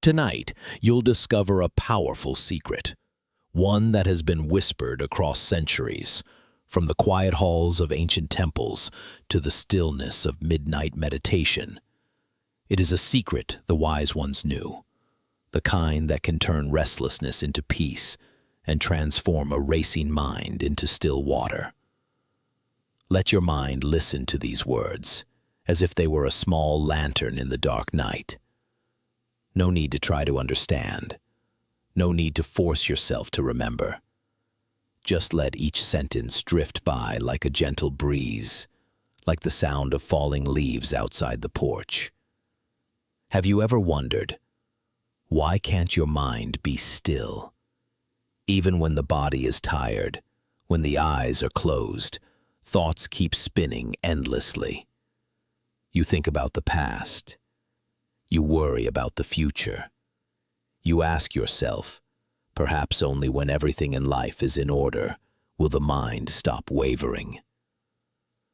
Tonight, you'll discover a powerful secret, one that has been whispered across centuries, from the quiet halls of ancient temples to the stillness of midnight meditation. It is a secret the wise ones knew, the kind that can turn restlessness into peace and transform a racing mind into still water. Let your mind listen to these words, as if they were a small lantern in the dark night. No need to try to understand. No need to force yourself to remember. Just let each sentence drift by like a gentle breeze, like the sound of falling leaves outside the porch. Have you ever wondered, why can't your mind be still? Even when the body is tired, when the eyes are closed, thoughts keep spinning endlessly. You think about the past. You worry about the future. You ask yourself, perhaps only when everything in life is in order will the mind stop wavering.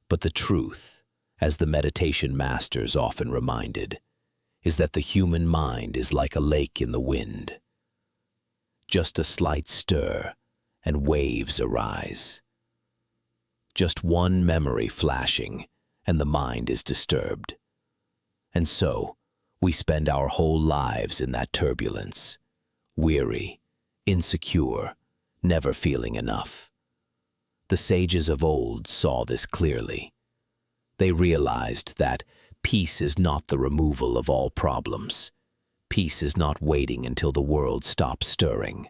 But the truth, as the meditation masters often reminded, is that the human mind is like a lake in the wind. Just a slight stir, and waves arise. Just one memory flashing, and the mind is disturbed. And so, we spend our whole lives in that turbulence, weary, insecure, never feeling enough. The sages of old saw this clearly. They realized that peace is not the removal of all problems. Peace is not waiting until the world stops stirring.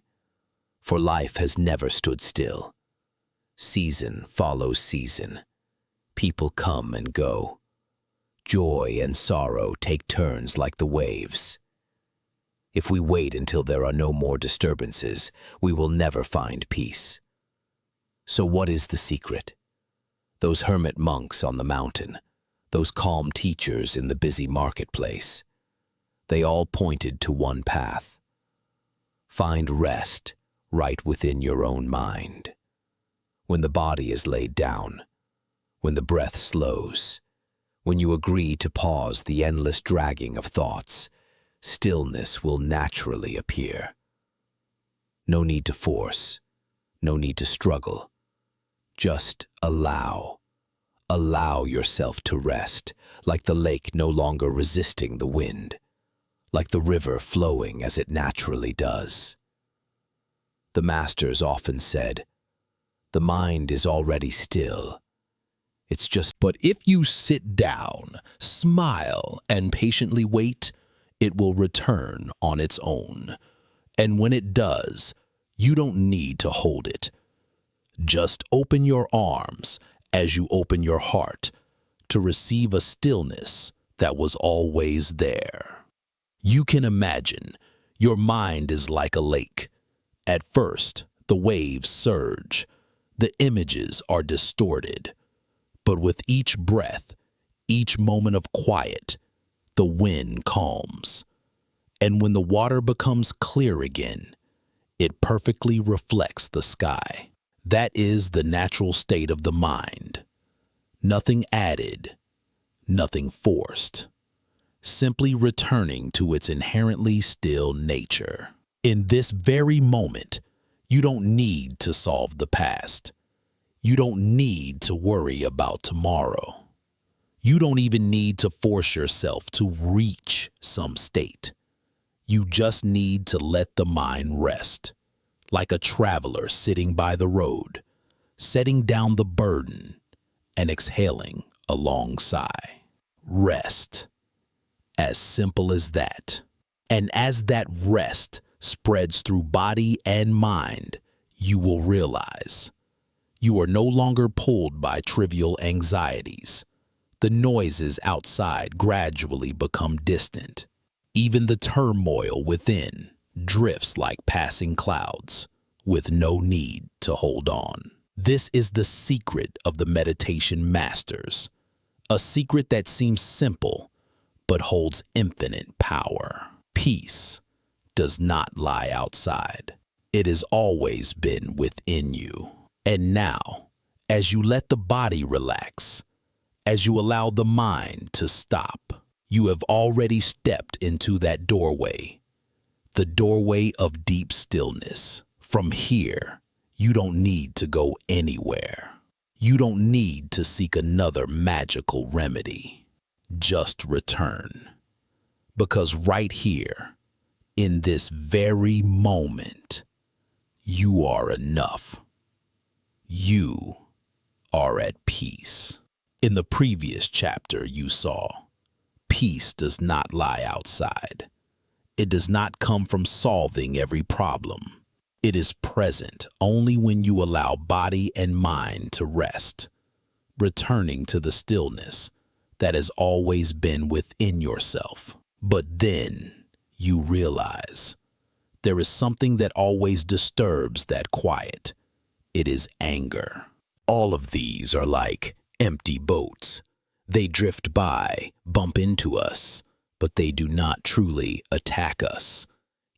For life has never stood still. Season follows season. People come and go. Joy and sorrow take turns like the waves. If we wait until there are no more disturbances, we will never find peace. So what is the secret? Those hermit monks on the mountain, those calm teachers in the busy marketplace, they all pointed to one path. Find rest right within your own mind. When the body is laid down, when the breath slows, when you agree to pause the endless dragging of thoughts, stillness will naturally appear. No need to force, no need to struggle. Just allow. Allow yourself to rest, like the lake no longer resisting the wind, like the river flowing as it naturally does. The masters often said, the mind is already still. It's just, but if you sit down, smile, and patiently wait, it will return on its own. And when it does, you don't need to hold it. Just open your arms as you open your heart to receive a stillness that was always there. You can imagine your mind is like a lake. At first, the waves surge. The images are distorted. But with each breath, each moment of quiet, the wind calms. And when the water becomes clear again, it perfectly reflects the sky. That is the natural state of the mind. Nothing added, nothing forced. Simply returning to its inherently still nature. In this very moment, you don't need to solve the past. You don't need to worry about tomorrow. You don't even need to force yourself to reach some state. You just need to let the mind rest, like a traveler sitting by the road, setting down the burden and exhaling a long sigh. Rest. As simple as that. And as that rest spreads through body and mind, you will realize you are no longer pulled by trivial anxieties. The noises outside gradually become distant. Even the turmoil within drifts like passing clouds, with no need to hold on. This is the secret of the meditation masters, a secret that seems simple, but holds infinite power. Peace does not lie outside. It has always been within you. And now, as you let the body relax, as you allow the mind to stop, you have already stepped into that doorway, the doorway of deep stillness. From here, you don't need to go anywhere. You don't need to seek another magical remedy. Just return. Because right here, in this very moment, you are enough. You are at peace. In the previous chapter, you saw, peace does not lie outside. It does not come from solving every problem. It is present only when you allow body and mind to rest, returning to the stillness that has always been within yourself. But then you realize there is something that always disturbs that quiet. It is anger. All of these are like empty boats. They drift by, bump into us, but they do not truly attack us.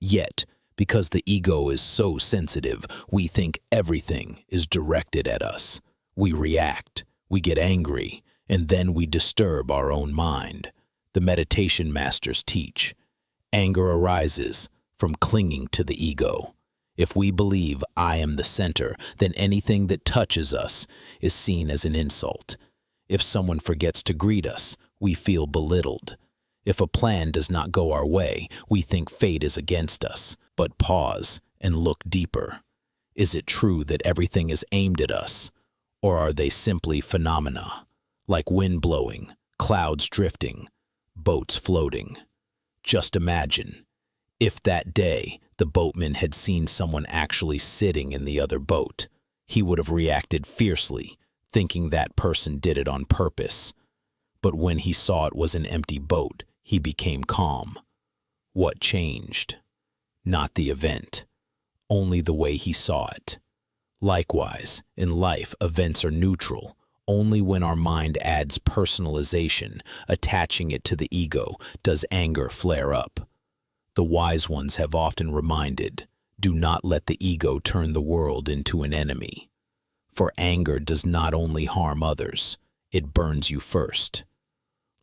Yet, because the ego is so sensitive, we think everything is directed at us. We react, we get angry, and then we disturb our own mind. The meditation masters teach, anger arises from clinging to the ego. If we believe I am the center, then anything that touches us is seen as an insult. If someone forgets to greet us, we feel belittled. If a plan does not go our way, we think fate is against us. But pause and look deeper. Is it true that everything is aimed at us? Or are they simply phenomena, like wind blowing, clouds drifting, boats floating? Just imagine, if that day the boatman had seen someone actually sitting in the other boat, he would have reacted fiercely, thinking that person did it on purpose. But when he saw it was an empty boat, he became calm. What changed? Not the event, only the way he saw it. Likewise, in life, events are neutral. Only when our mind adds personalization, attaching it to the ego, does anger flare up. The wise ones have often reminded, do not let the ego turn the world into an enemy. For anger does not only harm others, it burns you first.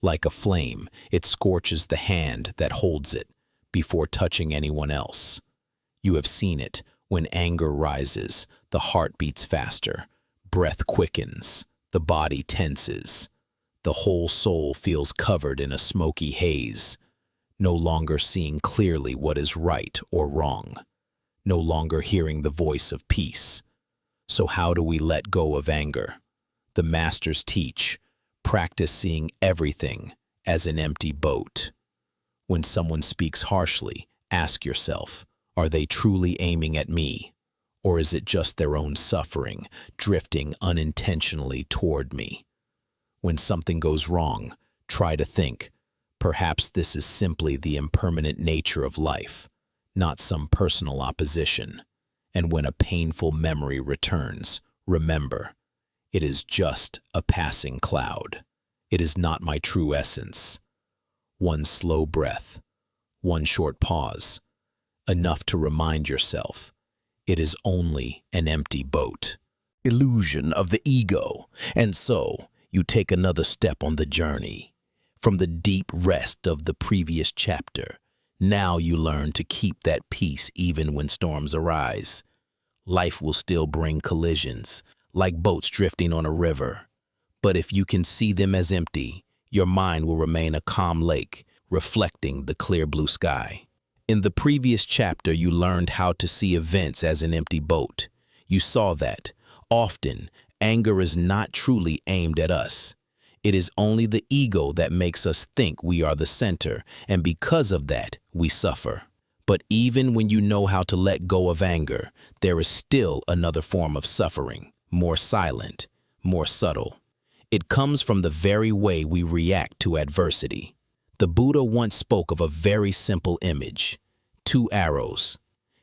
Like a flame, it scorches the hand that holds it before touching anyone else. You have seen it. When anger rises, the heart beats faster, breath quickens, the body tenses. The whole soul feels covered in a smoky haze, no longer seeing clearly what is right or wrong, no longer hearing the voice of peace. So how do we let go of anger? The masters teach, practice seeing everything as an empty boat. When someone speaks harshly, ask yourself, are they truly aiming at me? Or is it just their own suffering, drifting unintentionally toward me? When something goes wrong, try to think, perhaps this is simply the impermanent nature of life, not some personal opposition. And when a painful memory returns, remember, it is just a passing cloud. It is not my true essence. One slow breath, one short pause, enough to remind yourself, it is only an empty boat. Illusion of the ego. And so, you take another step on the journey. From the deep rest of the previous chapter, now you learn to keep that peace even when storms arise. Life will still bring collisions, like boats drifting on a river. But if you can see them as empty, your mind will remain a calm lake, reflecting the clear blue sky. In the previous chapter, you learned how to see events as an empty boat. You saw that, often, anger is not truly aimed at us. It is only the ego that makes us think we are the center, and because of that, we suffer. But even when you know how to let go of anger, there is still another form of suffering, more silent, more subtle. It comes from the very way we react to adversity. The Buddha once spoke of a very simple image, 2 arrows.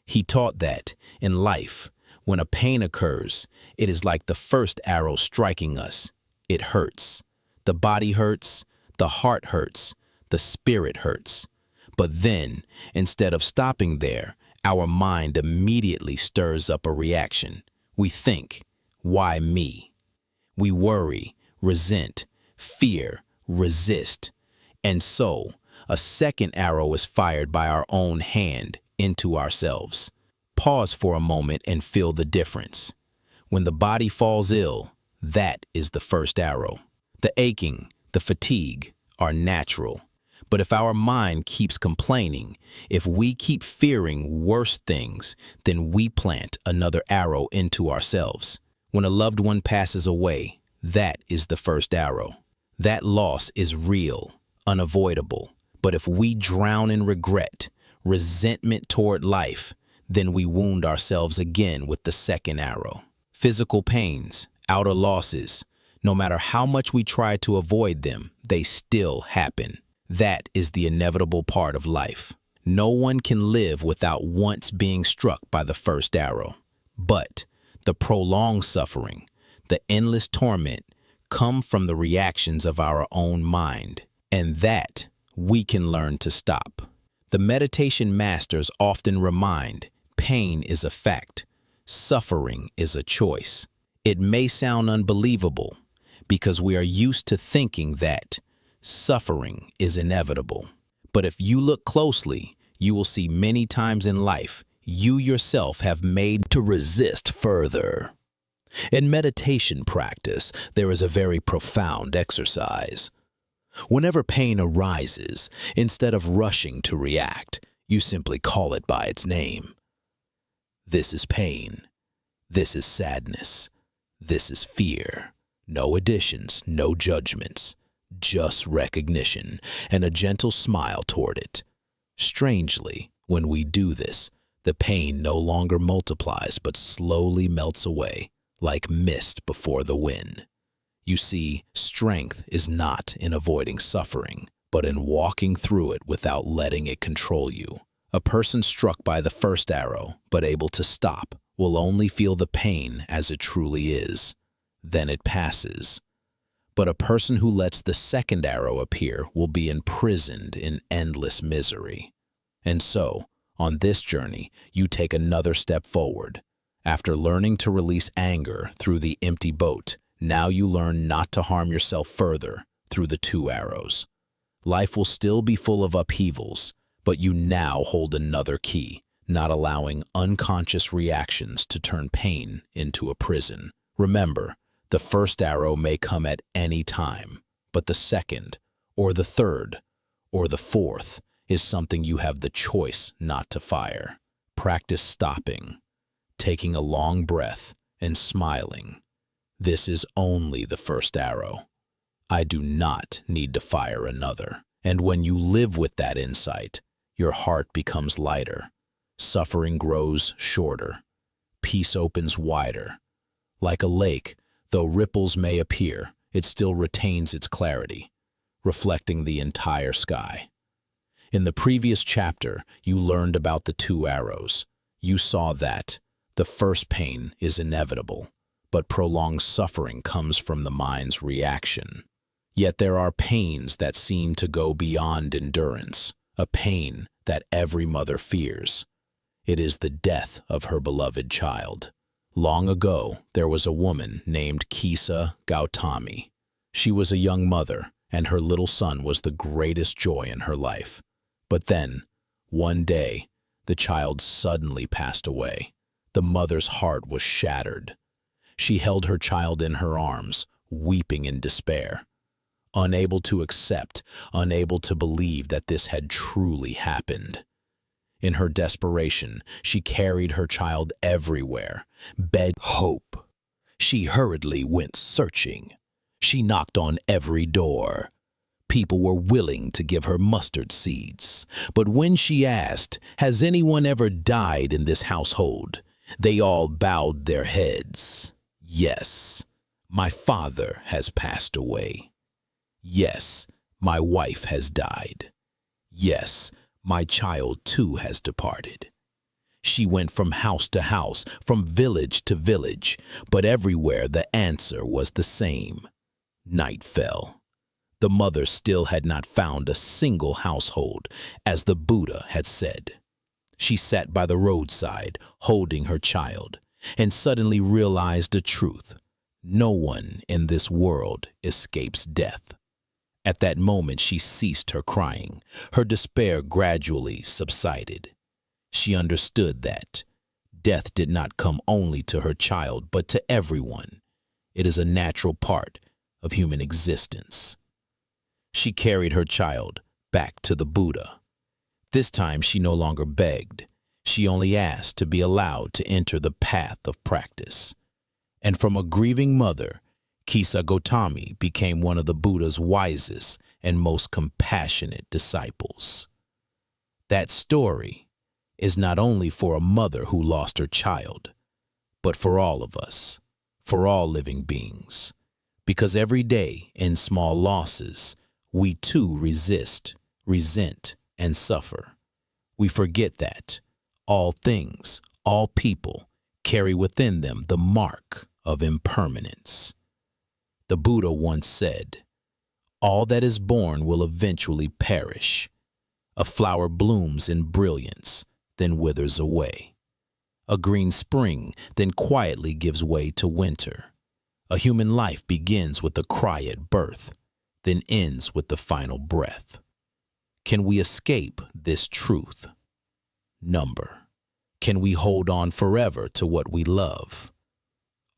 He taught that, in life, when a pain occurs, it is like the first arrow striking us. It hurts. The body hurts, the heart hurts, the spirit hurts. But then, instead of stopping there, our mind immediately stirs up a reaction. We think, why me? We worry, resent, fear, resist. And so, a second arrow is fired by our own hand into ourselves. Pause for a moment and feel the difference. When the body falls ill, that is the first arrow. The aching, the fatigue are natural. But if our mind keeps complaining, if we keep fearing worse things, then we plant another arrow into ourselves. When a loved one passes away, that is the first arrow. That loss is real, unavoidable. But if we drown in regret, resentment toward life, then we wound ourselves again with the second arrow. Physical pains, outer losses, no matter how much we try to avoid them, they still happen. That is the inevitable part of life. No one can live without once being struck by the first arrow. But the prolonged suffering, the endless torment, come from the reactions of our own mind, and that we can learn to stop. The meditation masters often remind, pain is a fact, suffering is a choice. It may sound unbelievable because we are used to thinking that suffering is inevitable. But if you look closely, you will see many times in life you yourself have made to resist further. In meditation practice, there is a very profound exercise. Whenever pain arises, instead of rushing to react, you simply call it by its name. This is pain. This is sadness. This is fear. No additions, no judgments, just recognition and a gentle smile toward it. Strangely, when we do this, the pain no longer multiplies but slowly melts away, like mist before the wind. You see, strength is not in avoiding suffering, but in walking through it without letting it control you. A person struck by the first arrow, but able to stop, will only feel the pain as it truly is. Then it passes. But a person who lets the second arrow appear will be imprisoned in endless misery. And so, on this journey, you take another step forward. After learning to release anger through the empty boat, now you learn not to harm yourself further through the two arrows. Life will still be full of upheavals, but you now hold another key, not allowing unconscious reactions to turn pain into a prison. Remember, the first arrow may come at any time, but the second, or the third, or the fourth is something you have the choice not to fire. Practice stopping, taking a long breath, and smiling. This is only the first arrow. I do not need to fire another. And when you live with that insight, your heart becomes lighter. Suffering grows shorter. Peace opens wider. Like a lake, though ripples may appear, it still retains its clarity, reflecting the entire sky. In the previous chapter, you learned about the two arrows. You saw that the first pain is inevitable, but prolonged suffering comes from the mind's reaction. Yet there are pains that seem to go beyond endurance, a pain that every mother fears. It is the death of her beloved child. Long ago, there was a woman named Kisa Gautami. She was a young mother, and her little son was the greatest joy in her life. But then, one day, the child suddenly passed away. The mother's heart was shattered. She held her child in her arms, weeping in despair. Unable to accept, unable to believe that this had truly happened. In her desperation, she carried her child everywhere, begged hope. She hurriedly went searching. She knocked on every door. People were willing to give her mustard seeds. But when she asked, "Has anyone ever died in this household?" they all bowed their heads. "Yes, my father has passed away. Yes, my wife has died. Yes, my child too has departed." She went from house to house, from village to village, but everywhere the answer was the same. Night fell. The mother still had not found a single household, as the Buddha had said. She sat by the roadside, holding her child, and suddenly realized the truth. No one in this world escapes death. At that moment she ceased her crying. Her despair gradually subsided. she understood that death did not come only to her child, but to everyone. It is a natural part of human existence. She carried her child back to the Buddha. This time she no longer begged. She only asked to be allowed to enter the path of practice. And from a grieving mother, Kisa Gotami became one of the Buddha's wisest and most compassionate disciples. That story is not only for a mother who lost her child, but for all of us, for all living beings. Because every day in small losses, we too resist, resent, and suffer. We forget that all things, all people, carry within them the mark of impermanence. The Buddha once said, "All that is born will eventually perish. A flower blooms in brilliance, then withers away. A green spring then quietly gives way to winter. A human life begins with a cry at birth, then ends with the final breath." Can we escape this truth? Number. Can we hold on forever to what we love?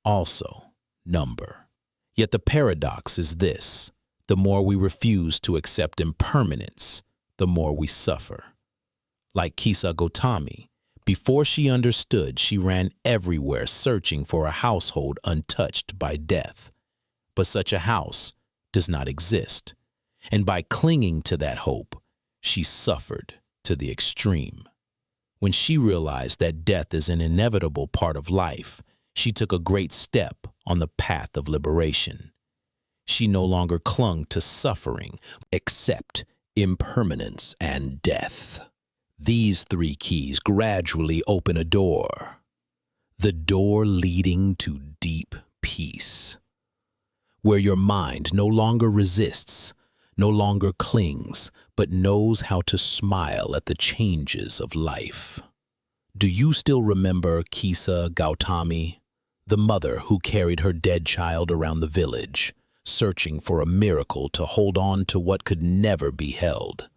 Also, number. Yet the paradox is this: the more we refuse to accept impermanence, the more we suffer. Like Kisa Gotami, before she understood, she ran everywhere searching for a household untouched by death. But such a house does not exist, and by clinging to that hope, she suffered to the extreme. When she realized that death is an inevitable part of life, she took a great step on the path of liberation. She no longer clung to suffering, except impermanence and death. These three keys gradually open a door, the door leading to deep peace, where your mind no longer resists, no longer clings, but knows how to smile at the changes of life. Do you still remember Kisa Gautami, the mother who carried her dead child around the village, searching for a miracle to hold on to what could never be held?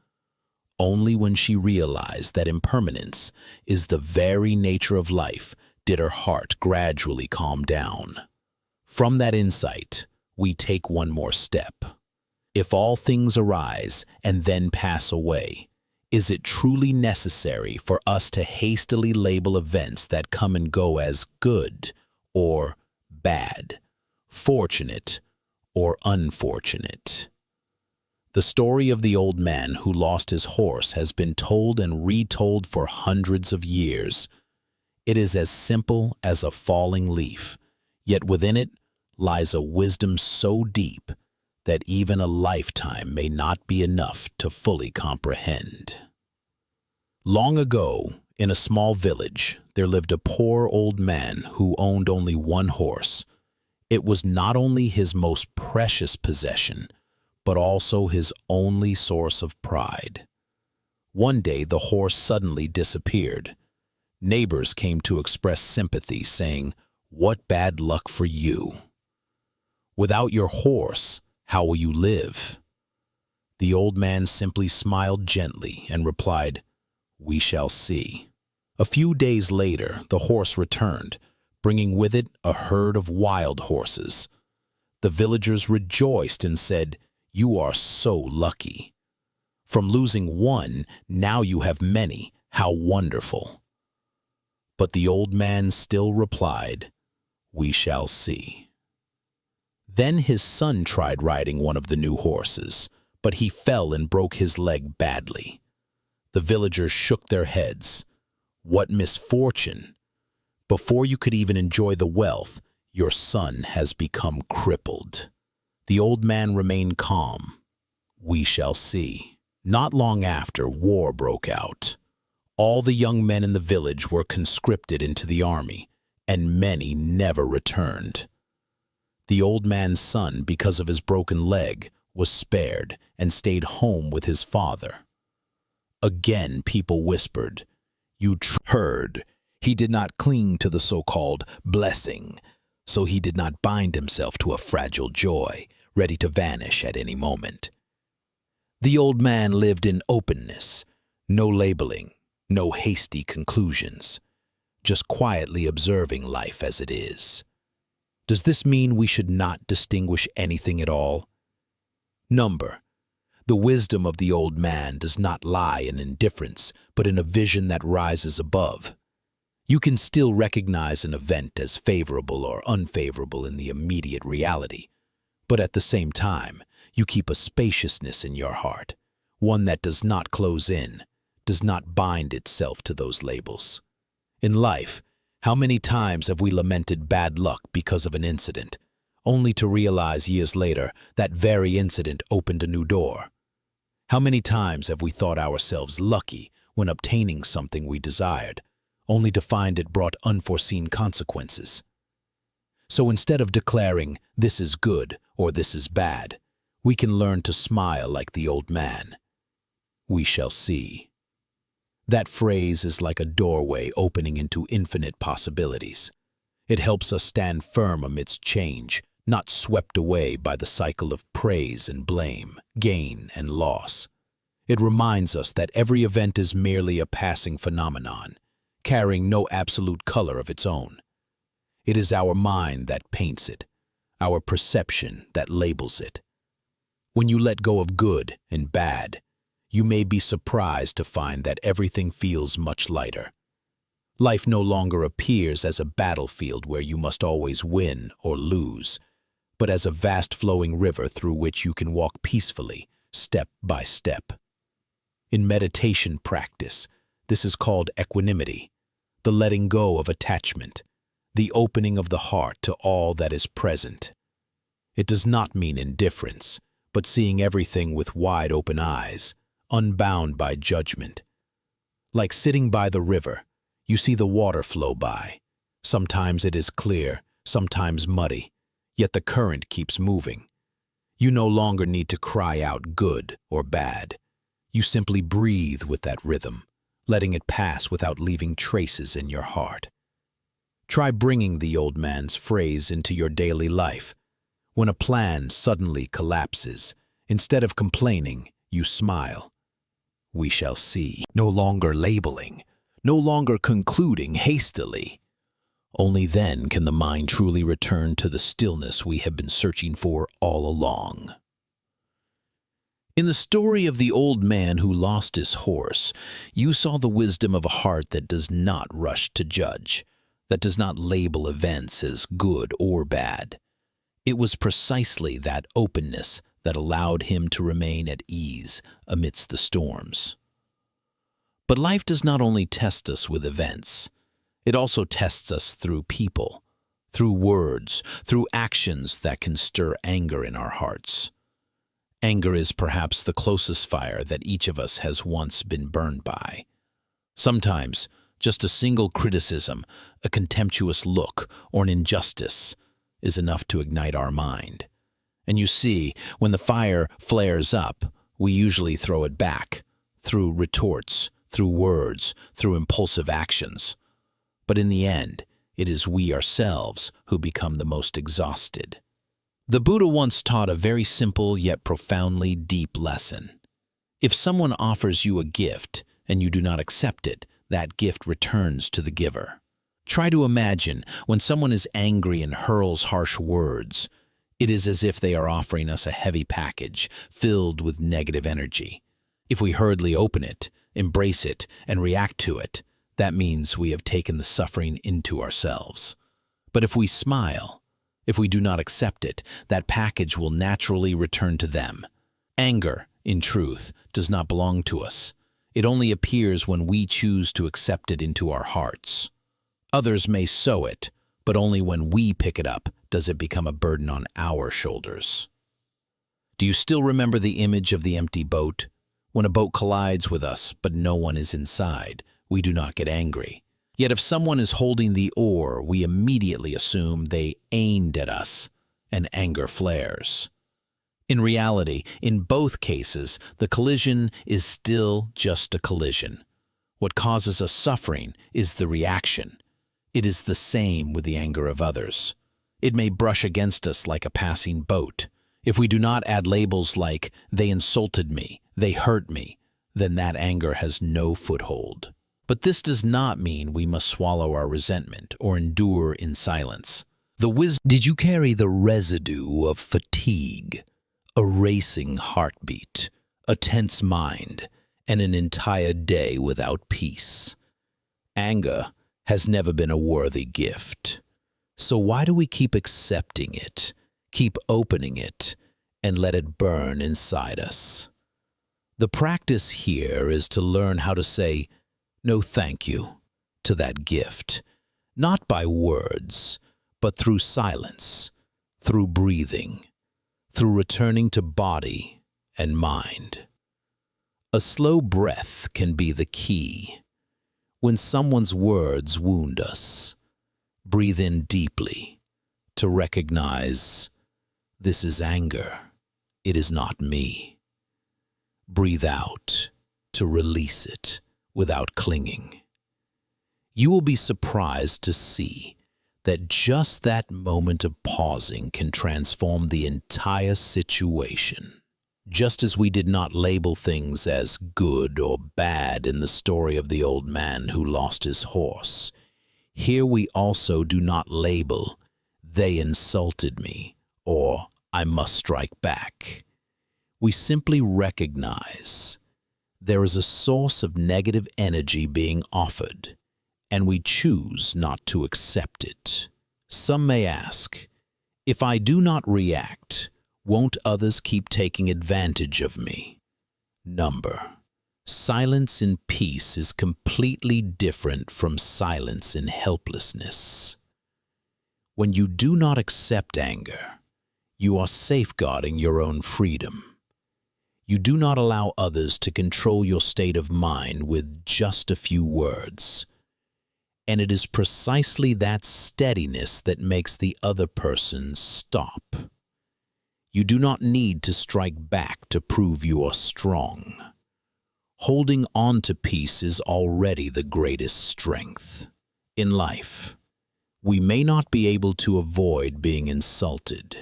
Only when she realized that impermanence is the very nature of life did her heart gradually calm down. From that insight, we take one more step. If all things arise and then pass away, is it truly necessary for us to hastily label events that come and go as good or bad, fortunate or unfortunate? The story of the old man who lost his horse has been told and retold for hundreds of years. It is as simple as a falling leaf, yet within it lies a wisdom so deep that even a lifetime may not be enough to fully comprehend. Long ago, in a small village, there lived a poor old man who owned only one horse. It was not only his most precious possession, but also his only source of pride. One day, the horse suddenly disappeared. Neighbors came to express sympathy, saying, "What bad luck for you. Without your horse, how will you live?" The old man simply smiled gently and replied, "We shall see." A few days later, the horse returned, bringing with it a herd of wild horses. The villagers rejoiced and said, "You are so lucky. From losing one, now you have many. How wonderful." But the old man still replied, "We shall see." Then his son tried riding one of the new horses, but he fell and broke his leg badly. The villagers shook their heads. What misfortune! Before you could even enjoy the wealth, your son has become crippled. The old man remained calm. "We shall see." Not long after, war broke out. All the young men in the village were conscripted into the army, and many never returned. The old man's son, because of his broken leg, was spared and stayed home with his father. Again, people whispered, "You heard. He did not cling to the so-called blessing, so he did not bind himself to a fragile joy, ready to vanish at any moment." The old man lived in openness, no labeling, No hasty conclusions, just quietly observing life as it is. Does this mean we should not distinguish anything at all? Number. The wisdom of the old man does not lie in indifference, but in a vision that rises above. You can still recognize an event as favorable or unfavorable in the immediate reality, but at the same time, you keep a spaciousness in your heart, one that does not close in, does not bind itself to those labels. In life, how many times have we lamented bad luck because of an incident, only to realize years later that very incident opened a new door? How many times have we thought ourselves lucky when obtaining something we desired, only to find it brought unforeseen consequences? So instead of declaring, "This is good" or "This is bad," we can learn to smile like the old man. We shall see. That phrase is like a doorway opening into infinite possibilities. It helps us stand firm amidst change, not swept away by the cycle of praise and blame, gain and loss. It reminds us that every event is merely a passing phenomenon, carrying no absolute color of its own. It is our mind that paints it, our perception that labels it. When you let go of good and bad, you may be surprised to find that everything feels much lighter. Life no longer appears as a battlefield where you must always win or lose, but as a vast flowing river through which you can walk peacefully, step by step. In meditation practice, this is called equanimity, the letting go of attachment, the opening of the heart to all that is present. It does not mean indifference, but seeing everything with wide open eyes, unbound by judgment. Like sitting by the river, you see the water flow by. Sometimes it is clear, sometimes muddy, yet the current keeps moving. You no longer need to cry out good or bad. You simply breathe with that rhythm, letting it pass without leaving traces in your heart. Try bringing the old man's phrase into your daily life. When a plan suddenly collapses, instead of complaining, you smile. We shall see. No longer labeling, no longer concluding hastily. Only then can the mind truly return to the stillness we have been searching for all along. In the story of the old man who lost his horse, you saw the wisdom of a heart that does not rush to judge, that does not label events as good or bad. It was precisely that openness that allowed him to remain at ease amidst the storms. But life does not only test us with events. It also tests us through people, through words, through actions that can stir anger in our hearts. Anger is perhaps the closest fire that each of us has once been burned by. Sometimes, just a single criticism, a contemptuous look, or an injustice is enough to ignite our mind. And you see, when the fire flares up, we usually throw it back, through retorts, through words, through impulsive actions. But in the end, it is we ourselves who become the most exhausted. The Buddha once taught a very simple yet profoundly deep lesson. If someone offers you a gift and you do not accept it, that gift returns to the giver. Try to imagine when someone is angry and hurls harsh words. It is as if they are offering us a heavy package filled with negative energy. If we hurriedly open it, embrace it, and react to it, that means we have taken the suffering into ourselves. But if we smile, if we do not accept it, that package will naturally return to them. Anger, in truth, does not belong to us. It only appears when we choose to accept it into our hearts. Others may sow it, but only when we pick it up does it become a burden on our shoulders. Do you still remember the image of the empty boat? When a boat collides with us, but no one is inside, we do not get angry. Yet if someone is holding the oar, we immediately assume they aimed at us, and anger flares. In reality, in both cases, the collision is still just a collision. What causes us suffering is the reaction. It is the same with the anger of others. It may brush against us like a passing boat. If we do not add labels like, "they insulted me," "they hurt me," then that anger has no foothold. But this does not mean we must swallow our resentment or endure in silence. Did you carry the residue of fatigue, a racing heartbeat, a tense mind, and an entire day without peace? Anger has never been a worthy gift. So why do we keep accepting it, keep opening it, and let it burn inside us? The practice here is to learn how to say no thank you to that gift, not by words, but through silence, through breathing, through returning to body and mind. A slow breath can be the key. When someone's words wound us, breathe in deeply to recognize this is anger, it is not me. Breathe out to release it without clinging. You will be surprised to see that just that moment of pausing can transform the entire situation. Just as we did not label things as good or bad in the story of the old man who lost his horse, here we also do not label, "They insulted me," or "I must strike back." We simply recognize there is a source of negative energy being offered, and we choose not to accept it. Some may ask, if I do not react, won't others keep taking advantage of me? Silence in peace is completely different from silence in helplessness. When you do not accept anger, you are safeguarding your own freedom. You do not allow others to control your state of mind with just a few words. And it is precisely that steadiness that makes the other person stop. You do not need to strike back to prove you are strong. Holding on to peace is already the greatest strength. In life, we may not be able to avoid being insulted,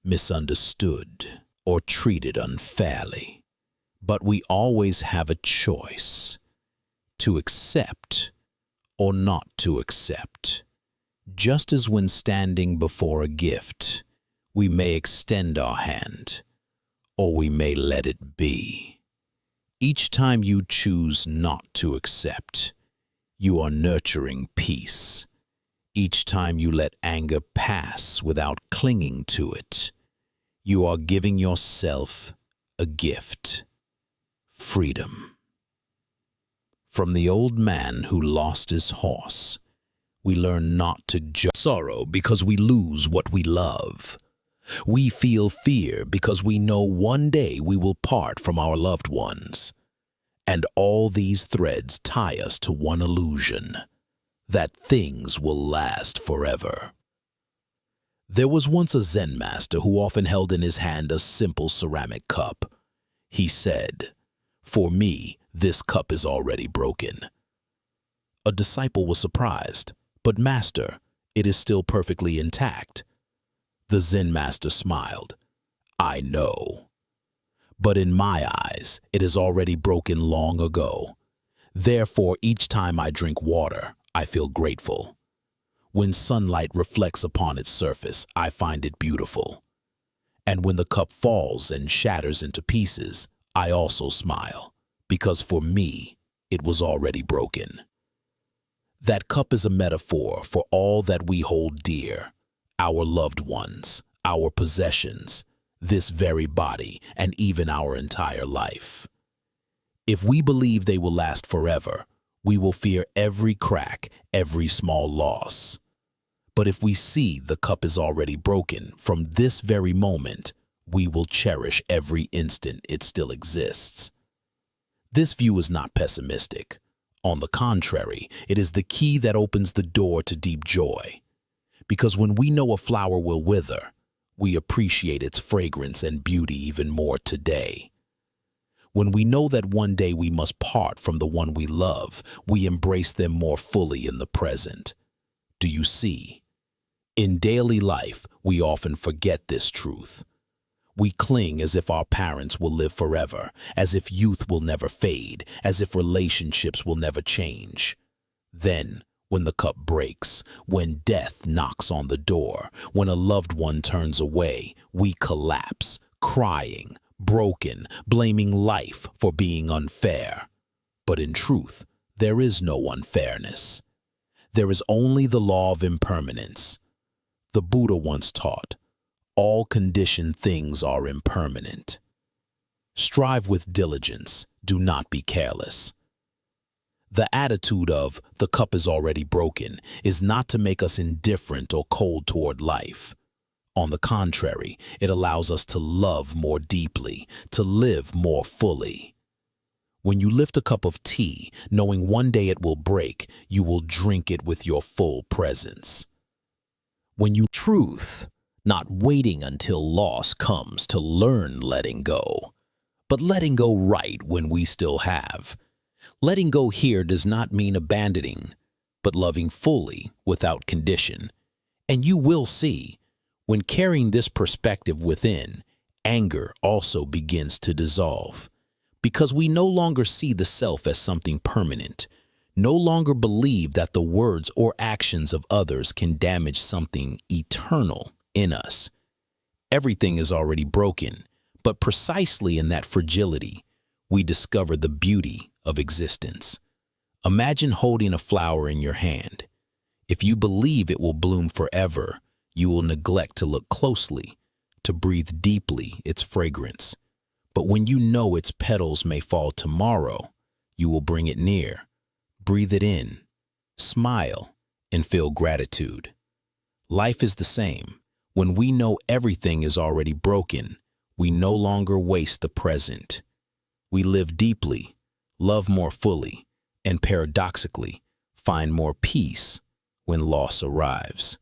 misunderstood, or treated unfairly, but we always have a choice to accept or not to accept. Just as when standing before a gift, we may extend our hand or we may let it be. Each time you choose not to accept, you are nurturing peace. Each time you let anger pass without clinging to it, you are giving yourself a gift: freedom. From the old man who lost his horse, we learn not to judge sorrow because we lose what we love. We feel fear because we know one day we will part from our loved ones. And all these threads tie us to one illusion: that things will last forever. There was once a Zen master who often held in his hand a simple ceramic cup. He said, "For me, this cup is already broken." A disciple was surprised. "But master, it is still perfectly intact." The Zen master smiled. "I know. But in my eyes, it is already broken long ago. Therefore, each time I drink water, I feel grateful. When sunlight reflects upon its surface, I find it beautiful. And when the cup falls and shatters into pieces, I also smile, because for me, it was already broken." That cup is a metaphor for all that we hold dear: our loved ones, our possessions, this very body, and even our entire life. If we believe they will last forever, we will fear every crack, every small loss. But if we see the cup is already broken, from this very moment, we will cherish every instant it still exists. This view is not pessimistic. On the contrary, it is the key that opens the door to deep joy. Because when we know a flower will wither, we appreciate its fragrance and beauty even more today. When we know that one day we must part from the one we love, we embrace them more fully in the present. Do you see? In daily life, we often forget this truth. We cling as if our parents will live forever, as if youth will never fade, as if relationships will never change. Then, when the cup breaks, when death knocks on the door, when a loved one turns away, we collapse, crying, broken, blaming life for being unfair. But in truth, there is no unfairness. There is only the law of impermanence. The Buddha once taught, all conditioned things are impermanent. Strive with diligence, do not be careless. The attitude of, the cup is already broken, is not to make us indifferent or cold toward life. On the contrary, it allows us to love more deeply, to live more fully. When you lift a cup of tea, knowing one day it will break, you will drink it with your full presence. When you truth, not waiting until loss comes to learn letting go, but letting go right when we still have. Letting go here does not mean abandoning, but loving fully without condition. And you will see, when carrying this perspective within, anger also begins to dissolve. Because we no longer see the self as something permanent, no longer believe that the words or actions of others can damage something eternal in us. Everything is already broken, but precisely in that fragility, we discover the beauty of existence. Imagine holding a flower in your hand. If you believe it will bloom forever, you will neglect to look closely, to breathe deeply its fragrance. But when you know its petals may fall tomorrow, you will bring it near, breathe it in, smile, and feel gratitude. Life is the same. When we know everything is already broken, we no longer waste the present. We live deeply, love more fully, and paradoxically, find more peace when loss arrives.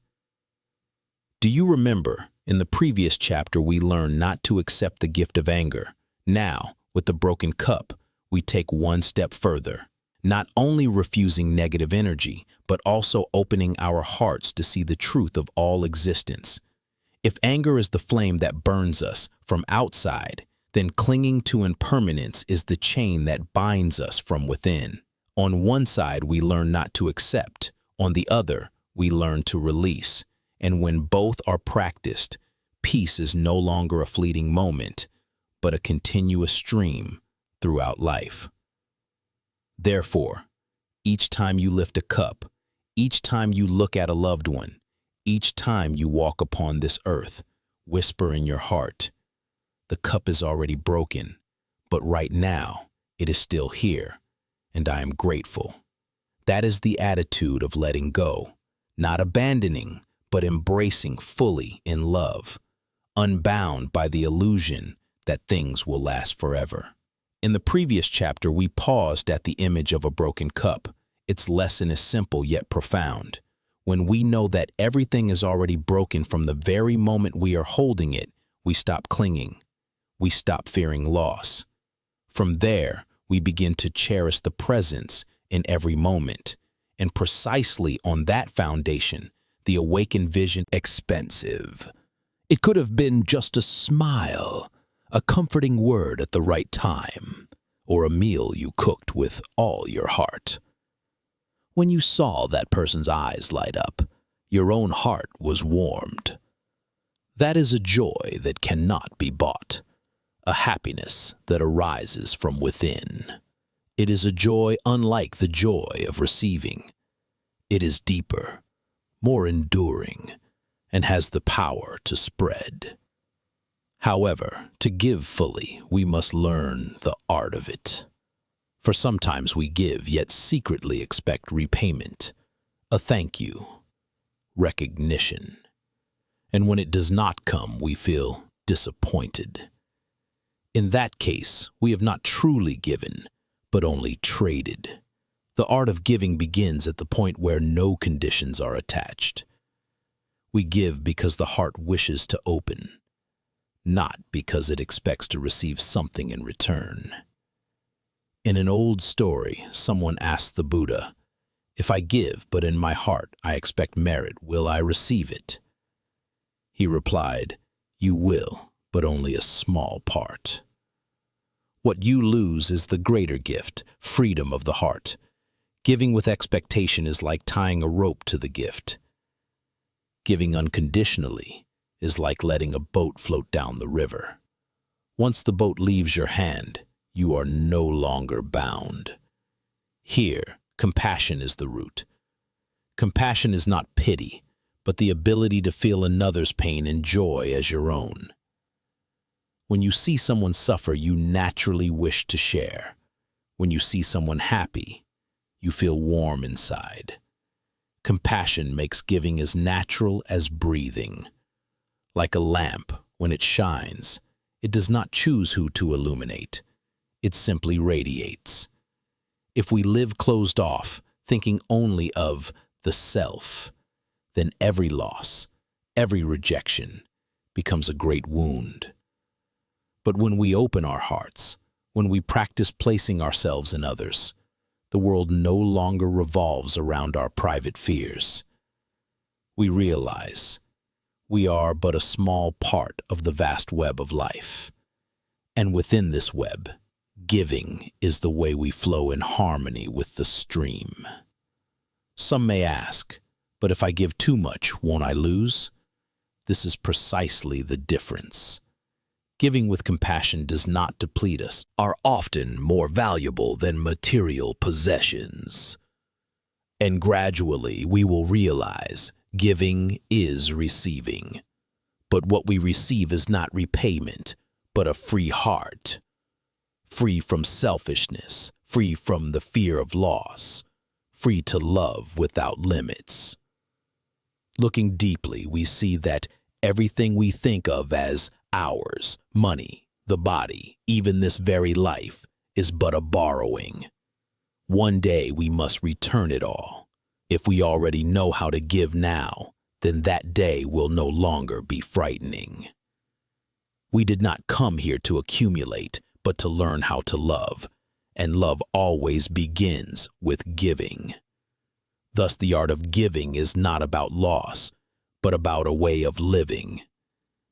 Do you remember, in the previous chapter we learned not to accept the gift of anger? Now, with the broken cup, we take one step further, not only refusing negative energy, but also opening our hearts to see the truth of all existence. If anger is the flame that burns us from outside, then clinging to impermanence is the chain that binds us from within. On one side, we learn not to accept. On the other, we learn to release. And when both are practiced, peace is no longer a fleeting moment, but a continuous stream throughout life. Therefore, each time you lift a cup, each time you look at a loved one, each time you walk upon this earth, whisper in your heart, the cup is already broken, but right now it is still here, and I am grateful. That is the attitude of letting go, not abandoning, but embracing fully in love, unbound by the illusion that things will last forever. In the previous chapter, we paused at the image of a broken cup. Its lesson is simple yet profound. When we know that everything is already broken from the very moment we are holding it, we stop clinging. We stop fearing loss. From there, we begin to cherish the presence in every moment. And precisely on that foundation, the awakened vision expensive. It could have been just a smile, a comforting word at the right time, or a meal you cooked with all your heart. When you saw that person's eyes light up, your own heart was warmed. That is a joy that cannot be bought, a happiness that arises from within. It is a joy unlike the joy of receiving. It is deeper, more enduring, and has the power to spread. However, to give fully, we must learn the art of it. For sometimes we give, yet secretly expect repayment, a thank you, recognition. And when it does not come, we feel disappointed. In that case, we have not truly given, but only traded. The art of giving begins at the point where no conditions are attached. We give because the heart wishes to open, not because it expects to receive something in return. In an old story, someone asked the Buddha, "If I give, but in my heart I expect merit, will I receive it?" He replied, "You will, but only a small part. What you lose is the greater gift, freedom of the heart. Giving with expectation is like tying a rope to the gift. Giving unconditionally is like letting a boat float down the river. Once the boat leaves your hand, you are no longer bound. Here, compassion is the root. Compassion is not pity, but the ability to feel another's pain and joy as your own. When you see someone suffer, you naturally wish to share. When you see someone happy, you feel warm inside. Compassion makes giving as natural as breathing. Like a lamp, when it shines, it does not choose who to illuminate. It simply radiates. If we live closed off, thinking only of the self, then every loss, every rejection becomes a great wound. But when we open our hearts, when we practice placing ourselves in others, the world no longer revolves around our private fears. We realize we are but a small part of the vast web of life. And within this web, giving is the way we flow in harmony with the stream. Some may ask, but if I give too much, won't I lose? This is precisely the difference. Giving with compassion does not deplete us, are often more valuable than material possessions. And gradually we will realize giving is receiving. But what we receive is not repayment, but a free heart. Free from selfishness, free from the fear of loss, free to love without limits. Looking deeply, we see that everything we think of as ours, money, the body, even this very life, is but a borrowing. One day we must return it all. If we already know how to give now, then that day will no longer be frightening. We did not come here to accumulate, but to learn how to love, and love always begins with giving. Thus, the art of giving is not about loss, but about a way of living.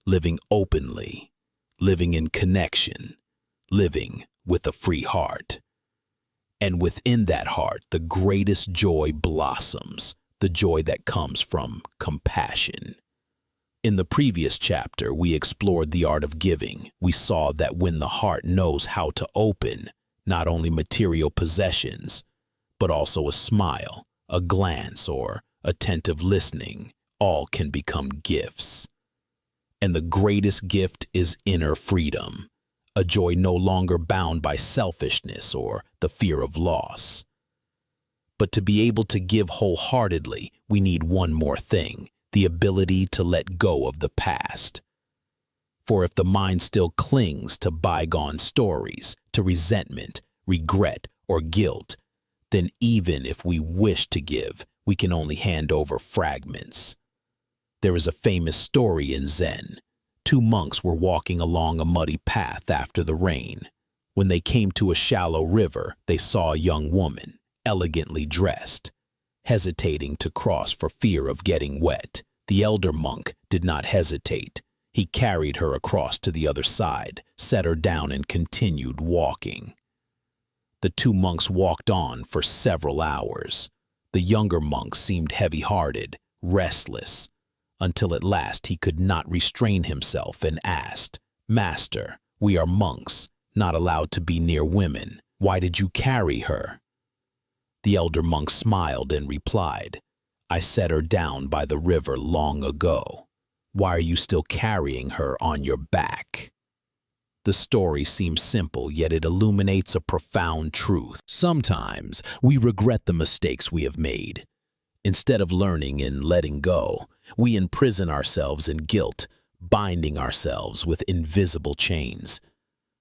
Living openly, living in connection, living with a free heart. And within that heart, the greatest joy blossoms, the joy that comes from compassion. In the previous chapter, we explored the art of giving. We saw that when the heart knows how to open, not only material possessions, but also a smile, a glance, or attentive listening, all can become gifts. And the greatest gift is inner freedom, a joy no longer bound by selfishness or the fear of loss. But to be able to give wholeheartedly, we need one more thing, the ability to let go of the past. For if the mind still clings to bygone stories, to resentment, regret, or guilt, then even if we wish to give, we can only hand over fragments. There is a famous story in Zen. Two monks were walking along a muddy path after the rain. When they came to a shallow river, they saw a young woman, elegantly dressed, hesitating to cross for fear of getting wet. The elder monk did not hesitate. He carried her across to the other side, set her down, and continued walking. The two monks walked on for several hours. The younger monk seemed heavy-hearted, restless, until at last he could not restrain himself and asked, "Master, we are monks, not allowed to be near women. Why did you carry her?" The elder monk smiled and replied, "I set her down by the river long ago. Why are you still carrying her on your back?" The story seems simple, yet it illuminates a profound truth. Sometimes we regret the mistakes we have made. Instead of learning and letting go, we imprison ourselves in guilt, binding ourselves with invisible chains.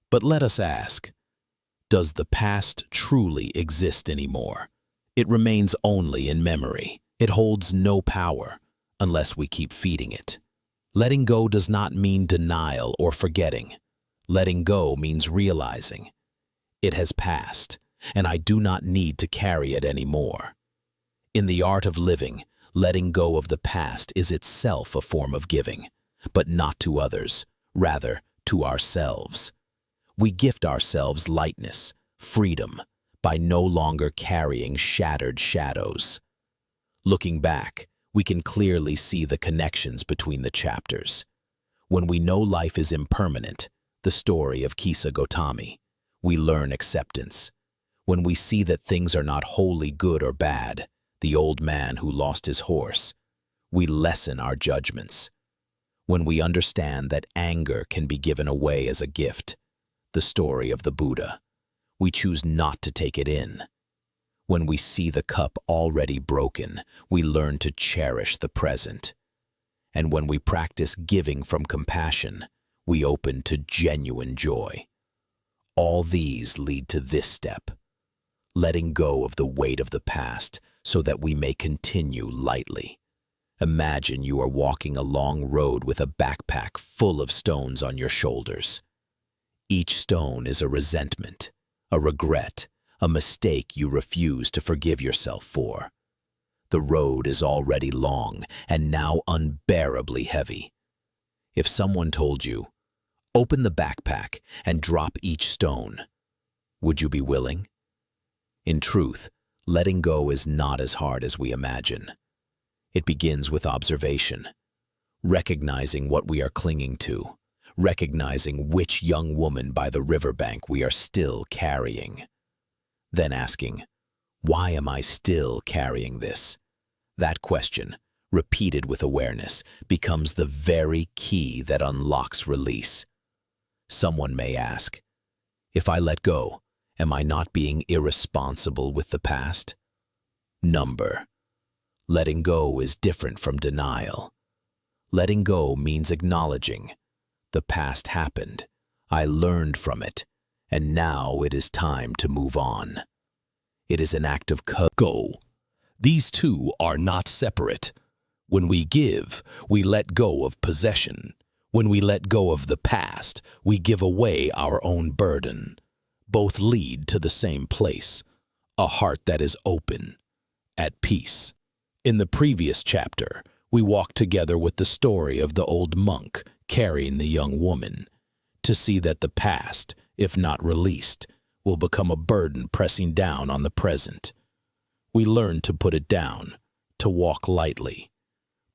But let us ask, does the past truly exist anymore? It remains only in memory. It holds no power unless we keep feeding it. Letting go does not mean denial or forgetting. Letting go means realizing it has passed, and I do not need to carry it anymore. In the art of living, letting go of the past is itself a form of giving, but not to others, rather to ourselves. We gift ourselves lightness, freedom, by no longer carrying shattered shadows. Looking back, we can clearly see the connections between the chapters. When we know life is impermanent, the story of Kisa Gotami, we learn acceptance. When we see that things are not wholly good or bad, the old man who lost his horse, we lessen our judgments. When we understand that anger can be given away as a gift, the story of the Buddha, we choose not to take it in. When we see the cup already broken, we learn to cherish the present. And when we practice giving from compassion, we open to genuine joy. All these lead to this step, letting go of the weight of the past so that we may continue lightly. Imagine you are walking a long road with a backpack full of stones on your shoulders. Each stone is a resentment, a regret, a mistake you refuse to forgive yourself for. The road is already long and now unbearably heavy. If someone told you, "Open the backpack and drop each stone," would you be willing? In truth, letting go is not as hard as we imagine. It begins with observation, recognizing what we are clinging to, recognizing which young woman by the riverbank we are still carrying. Then asking, why am I still carrying this? That question, repeated with awareness, becomes the very key that unlocks release. Someone may ask, if I let go, am I not being irresponsible with the past? Letting go is different from denial. Letting go means acknowledging, the past happened, I learned from it, and now it is time to move on. It is an act of go. These two are not separate. When we give, we let go of possession. When we let go of the past, we give away our own burden. Both lead to the same place, a heart that is open, at peace. In the previous chapter, we walked together with the story of the old monk carrying the young woman, to see that the past, if not released, will become a burden pressing down on the present. We learn to put it down, to walk lightly.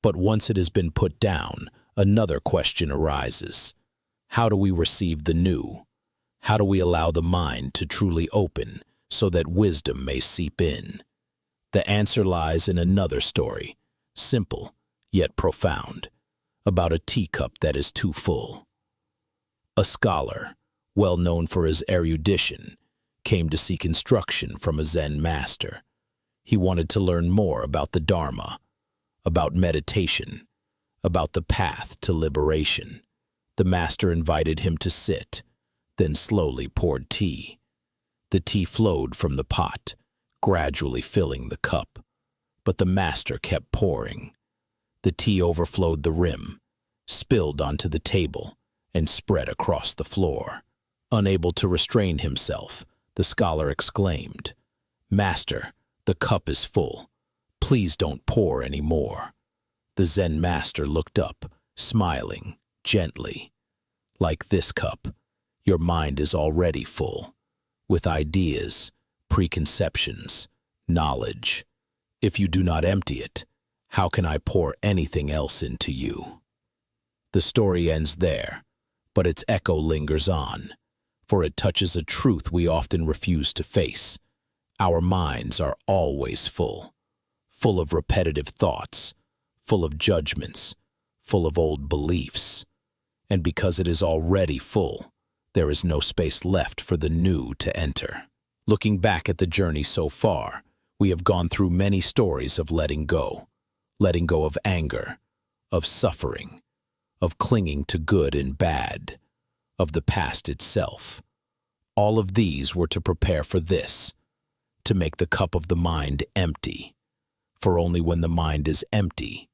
But once it has been put down, another question arises. How do we receive the new? How do we allow the mind to truly open so that wisdom may seep in? The answer lies in another story, simple yet profound, about a teacup that is too full. A scholar, well known for his erudition, came to seek instruction from a Zen master. He wanted to learn more about the Dharma, about meditation, about the path to liberation. The master invited him to sit, then slowly poured tea. The tea flowed from the pot, gradually filling the cup, but the master kept pouring. The tea overflowed the rim, spilled onto the table, and spread across the floor. Unable to restrain himself, the scholar exclaimed, "Master, the cup is full. Please don't pour any more." The Zen master looked up, smiling, gently. Like this cup, your mind is already full, with ideas, preconceptions, knowledge. If you do not empty it, how can I pour anything else into you? The story ends there, but its echo lingers on, for it touches a truth we often refuse to face. Our minds are always full, full of repetitive thoughts, full of judgments, full of old beliefs. And because it is already full, there is no space left for the new to enter. Looking back at the journey so far, we have gone through many stories of letting go of anger, of suffering, of clinging to good and bad, of the past itself. All of these were to prepare for this, to make the cup of the mind empty. For only when the mind is empty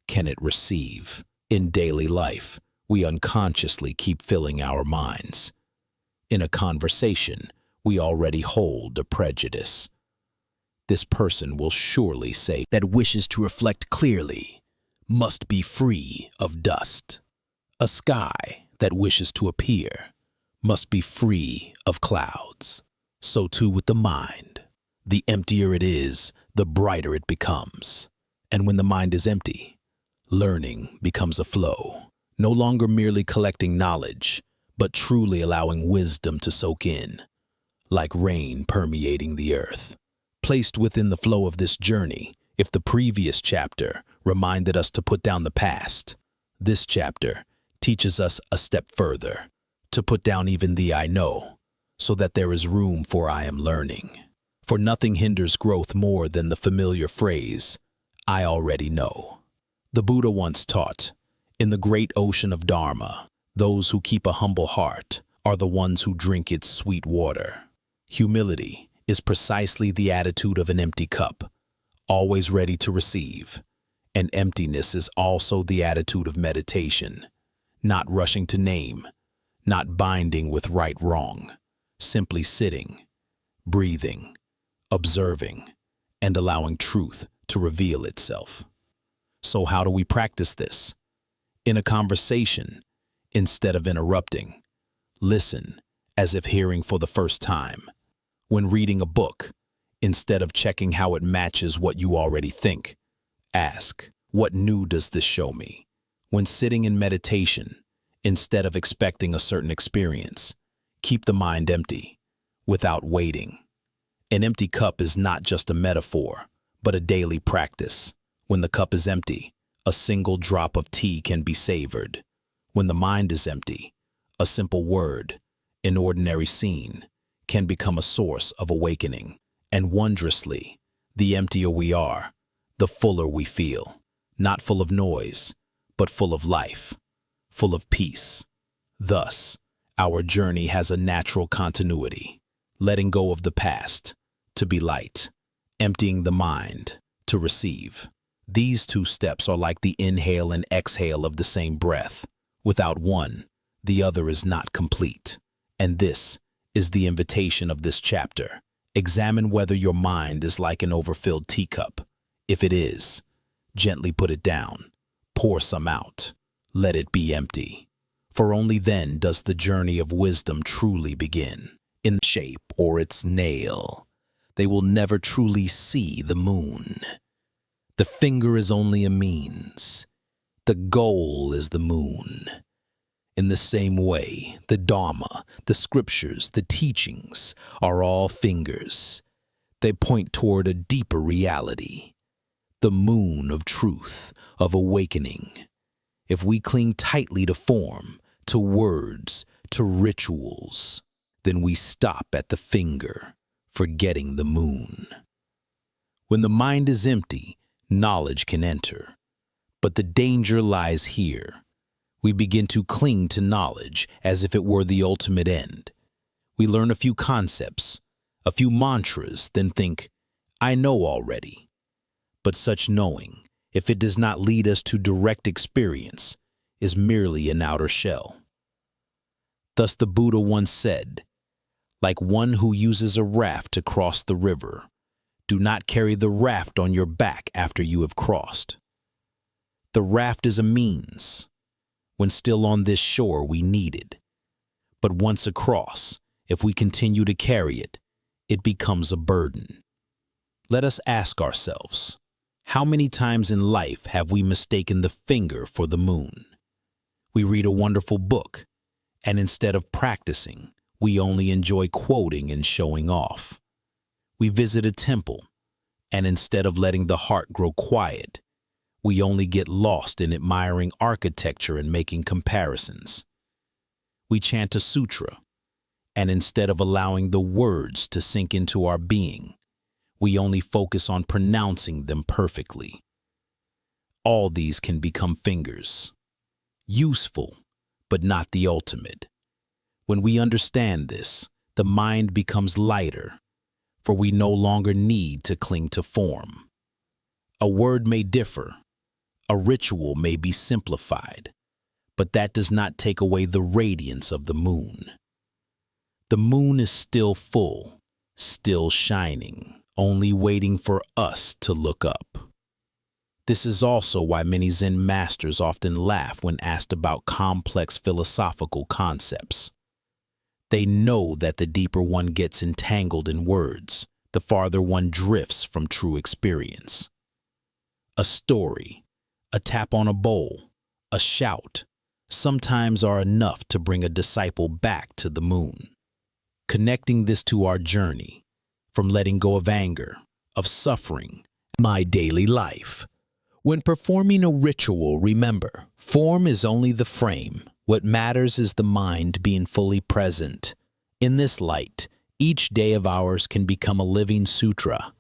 can it receive. In daily life, we unconsciously keep filling our minds. In a conversation, we already hold a prejudice. This person will surely say that wishes to reflect clearly must be free of dust. A sky that wishes to appear must be free of clouds. So too with the mind. The emptier it is, the brighter it becomes. And when the mind is empty, learning becomes a flow, no longer merely collecting knowledge, but truly allowing wisdom to soak in, like rain permeating the earth. Placed within the flow of this journey, if the previous chapter reminded us to put down the past, this chapter teaches us a step further, to put down even the I know, so that there is room for I am learning. For nothing hinders growth more than the familiar phrase, I already know. The Buddha once taught, in the great ocean of Dharma, those who keep a humble heart are the ones who drink its sweet water. Humility is precisely the attitude of an empty cup, always ready to receive. And emptiness is also the attitude of meditation, not rushing to name, not binding with right-wrong, simply sitting, breathing, observing, and allowing truth to reveal itself. So how do we practice this? In a conversation, instead of interrupting, listen as if hearing for the first time. When reading a book, instead of checking how it matches what you already think, ask, what new does this show me? When sitting in meditation, instead of expecting a certain experience, keep the mind empty, without waiting. An empty cup is not just a metaphor, but a daily practice. When the cup is empty, a single drop of tea can be savored. When the mind is empty, a simple word, an ordinary scene, can become a source of awakening. And wondrously, the emptier we are, the fuller we feel, not full of noise, but full of life, full of peace. Thus, our journey has a natural continuity, letting go of the past, to be light, emptying the mind, to receive. These two steps are like the inhale and exhale of the same breath. Without one, the other is not complete. And this is the invitation of this chapter. Examine whether your mind is like an overfilled teacup. If it is, gently put it down, pour some out, let it be empty. For only then does the journey of wisdom truly begin. In the shape or its nail, they will never truly see the moon. The finger is only a means. The goal is the moon. In the same way, the Dharma, the scriptures, the teachings are all fingers. They point toward a deeper reality, the moon of truth, of awakening. If we cling tightly to form, to words, to rituals, then we stop at the finger, forgetting the moon. When the mind is empty, knowledge can enter. But the danger lies here. We begin to cling to knowledge as if it were the ultimate end. We learn a few concepts, a few mantras, then think, I know already. But such knowing, if it does not lead us to direct experience, is merely an outer shell. Thus the Buddha once said, like one who uses a raft to cross the river, do not carry the raft on your back after you have crossed. The raft is a means. When still on this shore, we need it. But once across, if we continue to carry it, it becomes a burden. Let us ask ourselves, how many times in life have we mistaken the finger for the moon? We read a wonderful book, and instead of practicing, we only enjoy quoting and showing off. We visit a temple, and instead of letting the heart grow quiet, we only get lost in admiring architecture and making comparisons. We chant a sutra, and instead of allowing the words to sink into our being, we only focus on pronouncing them perfectly. All these can become fingers, useful, but not the ultimate. When we understand this, the mind becomes lighter, for we no longer need to cling to form. A word may differ, a ritual may be simplified, but that does not take away the radiance of the moon. The moon is still full, still shining, only waiting for us to look up. This is also why many Zen masters often laugh when asked about complex philosophical concepts. They know that the deeper one gets entangled in words, the farther one drifts from true experience. A story, a tap on a bowl, a shout, sometimes are enough to bring a disciple back to the moon. Connecting this to our journey, from letting go of anger, of suffering, my daily life. When performing a ritual, remember, form is only the frame. What matters is the mind being fully present. In this light, each day of ours can become a living sutra.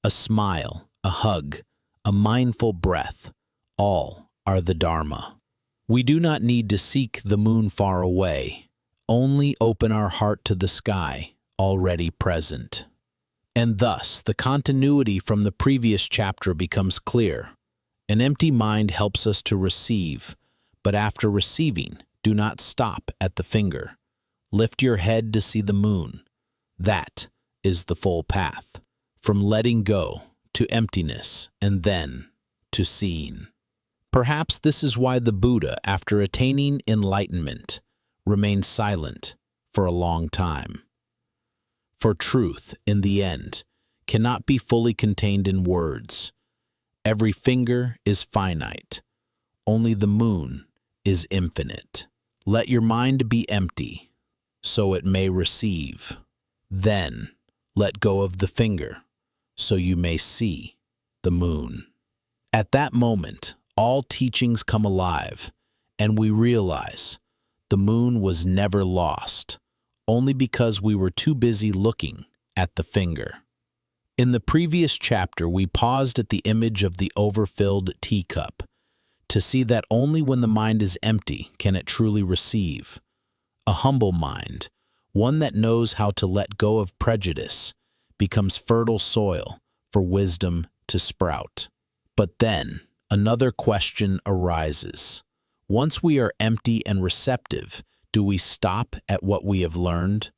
A smile, a hug, a mindful breath, all are the Dharma. We do not need to seek the moon far away. Only open our heart to the sky, already present. And thus, the continuity from the previous chapter becomes clear. An empty mind helps us to receive, but after receiving, do not stop at the finger. Lift your head to see the moon. That is the full path, from letting go to emptiness and then to seeing. Perhaps this is why the Buddha, after attaining enlightenment, remained silent for a long time. For truth, in the end, cannot be fully contained in words. Every finger is finite. Only the moon is infinite. Let your mind be empty, so it may receive. Then let go of the finger, so you may see the moon. At that moment, all teachings come alive, and we realize the moon was never lost, only because we were too busy looking at the finger. In the previous chapter, we paused at the image of the overfilled teacup to see that only when the mind is empty can it truly receive. A humble mind, one that knows how to let go of prejudice, becomes fertile soil for wisdom to sprout. But then, another question arises. Once we are empty and receptive, do we stop at what we have learned?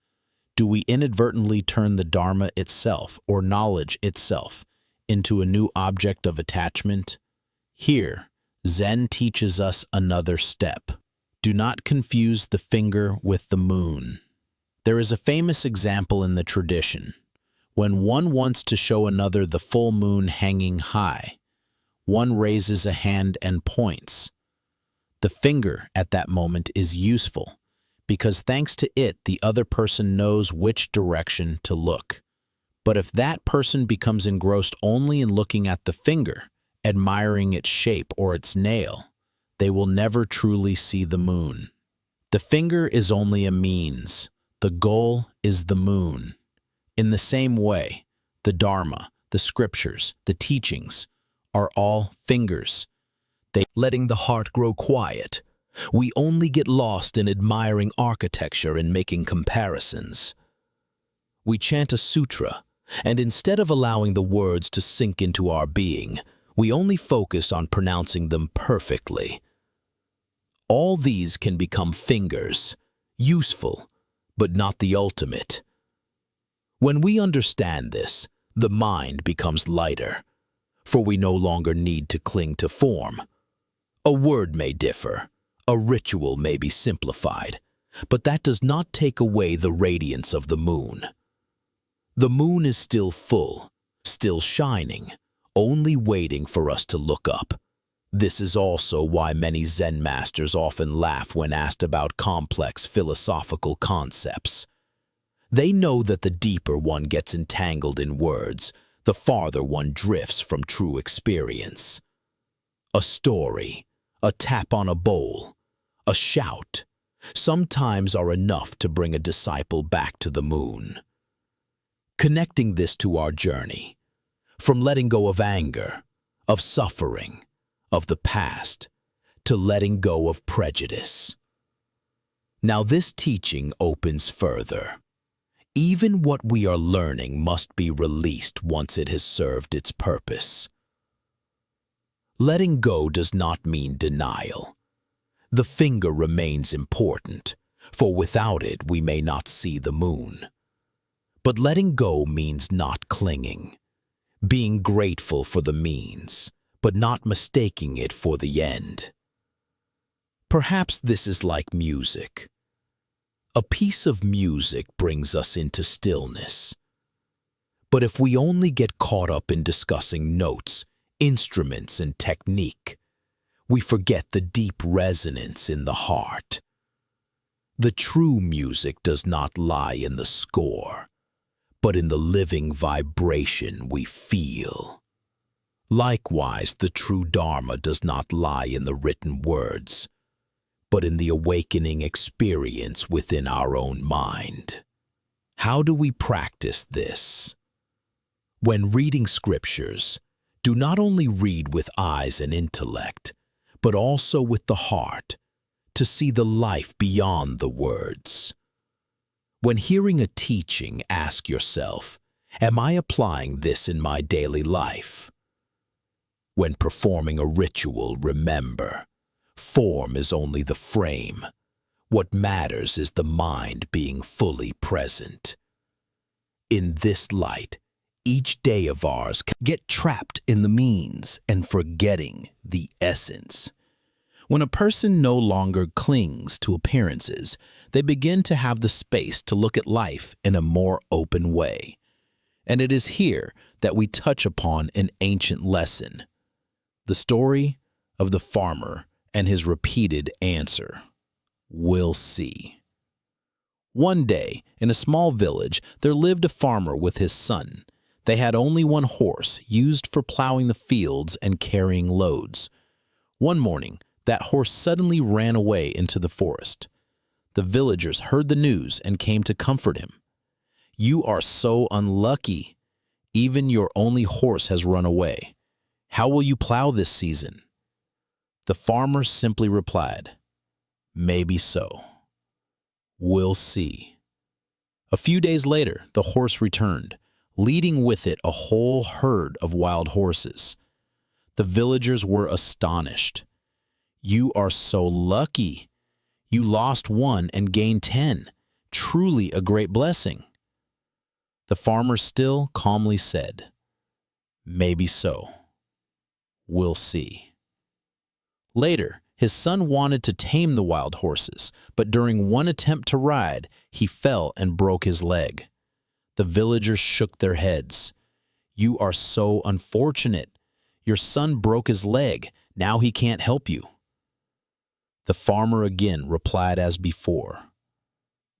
Do we inadvertently turn the Dharma itself, or knowledge itself, into a new object of attachment? Here, Zen teaches us another step. Do not confuse the finger with the moon. There is a famous example in the tradition. When one wants to show another the full moon hanging high, one raises a hand and points. The finger at that moment is useful, because thanks to it, the other person knows which direction to look. But if that person becomes engrossed only in looking at the finger, admiring its shape or its nail, they will never truly see the moon. The finger is only a means. The goal is the moon. In the same way, the Dharma, the scriptures, the teachings are all fingers. Letting the heart grow quiet. We only get lost in admiring architecture and making comparisons. We chant a sutra, and instead of allowing the words to sink into our being, we only focus on pronouncing them perfectly. All these can become fingers, useful, but not the ultimate. When we understand this, the mind becomes lighter, for we no longer need to cling to form. A word may differ, a ritual may be simplified, but that does not take away the radiance of the moon. The moon is still full, still shining, only waiting for us to look up. This is also why many Zen masters often laugh when asked about complex philosophical concepts. They know that the deeper one gets entangled in words, the farther one drifts from true experience. A story, a tap on a bowl, a shout, sometimes are enough to bring a disciple back to the moon. Connecting this to our journey, from letting go of anger, of suffering, of the past, to letting go of prejudice. Now this teaching opens further. Even what we are learning must be released once it has served its purpose. Letting go does not mean denial. The finger remains important, for without it we may not see the moon. But letting go means not clinging, being grateful for the means, but not mistaking it for the end. Perhaps this is like music. A piece of music brings us into stillness. But if we only get caught up in discussing notes, instruments, and technique, we forget the deep resonance in the heart. The true music does not lie in the score, but in the living vibration we feel. Likewise, the true Dharma does not lie in the written words, but in the awakening experience within our own mind. How do we practice this? When reading scriptures, do not only read with eyes and intellect, but also with the heart, to see the life beyond the words. When hearing a teaching, ask yourself, am I applying this in my daily life? When performing a ritual, remember, form is only the frame. What matters is the mind being fully present. In this light, each day of ours can get trapped in the means and forgetting the essence. When a person no longer clings to appearances, they begin to have the space to look at life in a more open way. And it is here that we touch upon an ancient lesson, the story of the farmer and his repeated answer, "We'll see." One day, in a small village, there lived a farmer with his son. They had only one horse, used for plowing the fields and carrying loads. One morning, that horse suddenly ran away into the forest. The villagers heard the news and came to comfort him. "You are so unlucky. Even your only horse has run away. How will you plow this season?" The farmer simply replied, "Maybe so. We'll see." A few days later, the horse returned, leading with it a whole herd of wild horses. The villagers were astonished. "You are so lucky. You lost one and gained 10. Truly a great blessing." The farmer still calmly said, "Maybe so. We'll see." Later, his son wanted to tame the wild horses, but during one attempt to ride, he fell and broke his leg. The villagers shook their heads. "You are so unfortunate. Your son broke his leg. Now he can't help you." The farmer again replied as before,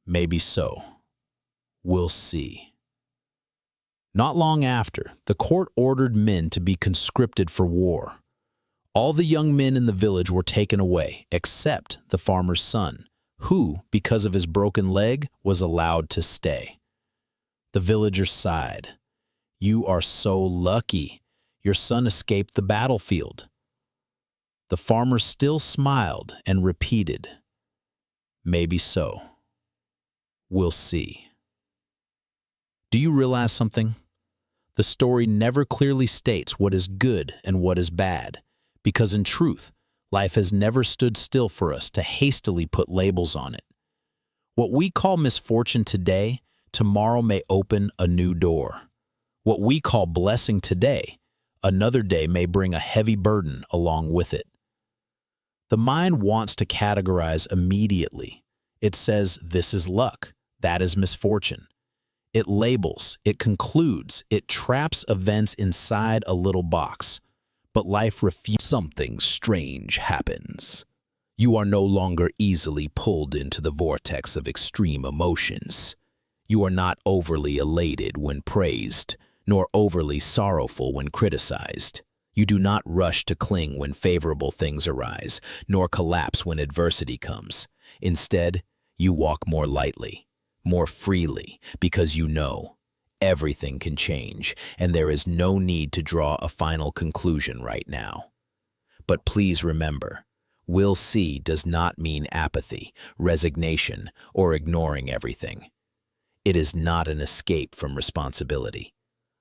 "Maybe so. We'll see." Not long after, the court ordered men to be conscripted for war. All the young men in the village were taken away, except the farmer's son, who, because of his broken leg, was allowed to stay. The villagers sighed. "You are so lucky. Your son escaped the battlefield." The farmer still smiled and repeated, "Maybe so. We'll see." Do you realize something? The story never clearly states what is good and what is bad, because in truth, life has never stood still for us to hastily put labels on it. What we call misfortune today, tomorrow may open a new door. What we call blessing today, another day may bring a heavy burden along with it. The mind wants to categorize immediately. It says, this is luck, that is misfortune. It labels, it concludes, it traps events inside a little box. But life refuses. Something strange happens. You are no longer easily pulled into the vortex of extreme emotions. You are not overly elated when praised, nor overly sorrowful when criticized. You do not rush to cling when favorable things arise, nor collapse when adversity comes. Instead, you walk more lightly, more freely, because you know everything can change, and there is no need to draw a final conclusion right now. But please remember, "we'll see" does not mean apathy, resignation, or ignoring everything. It is not an escape from responsibility.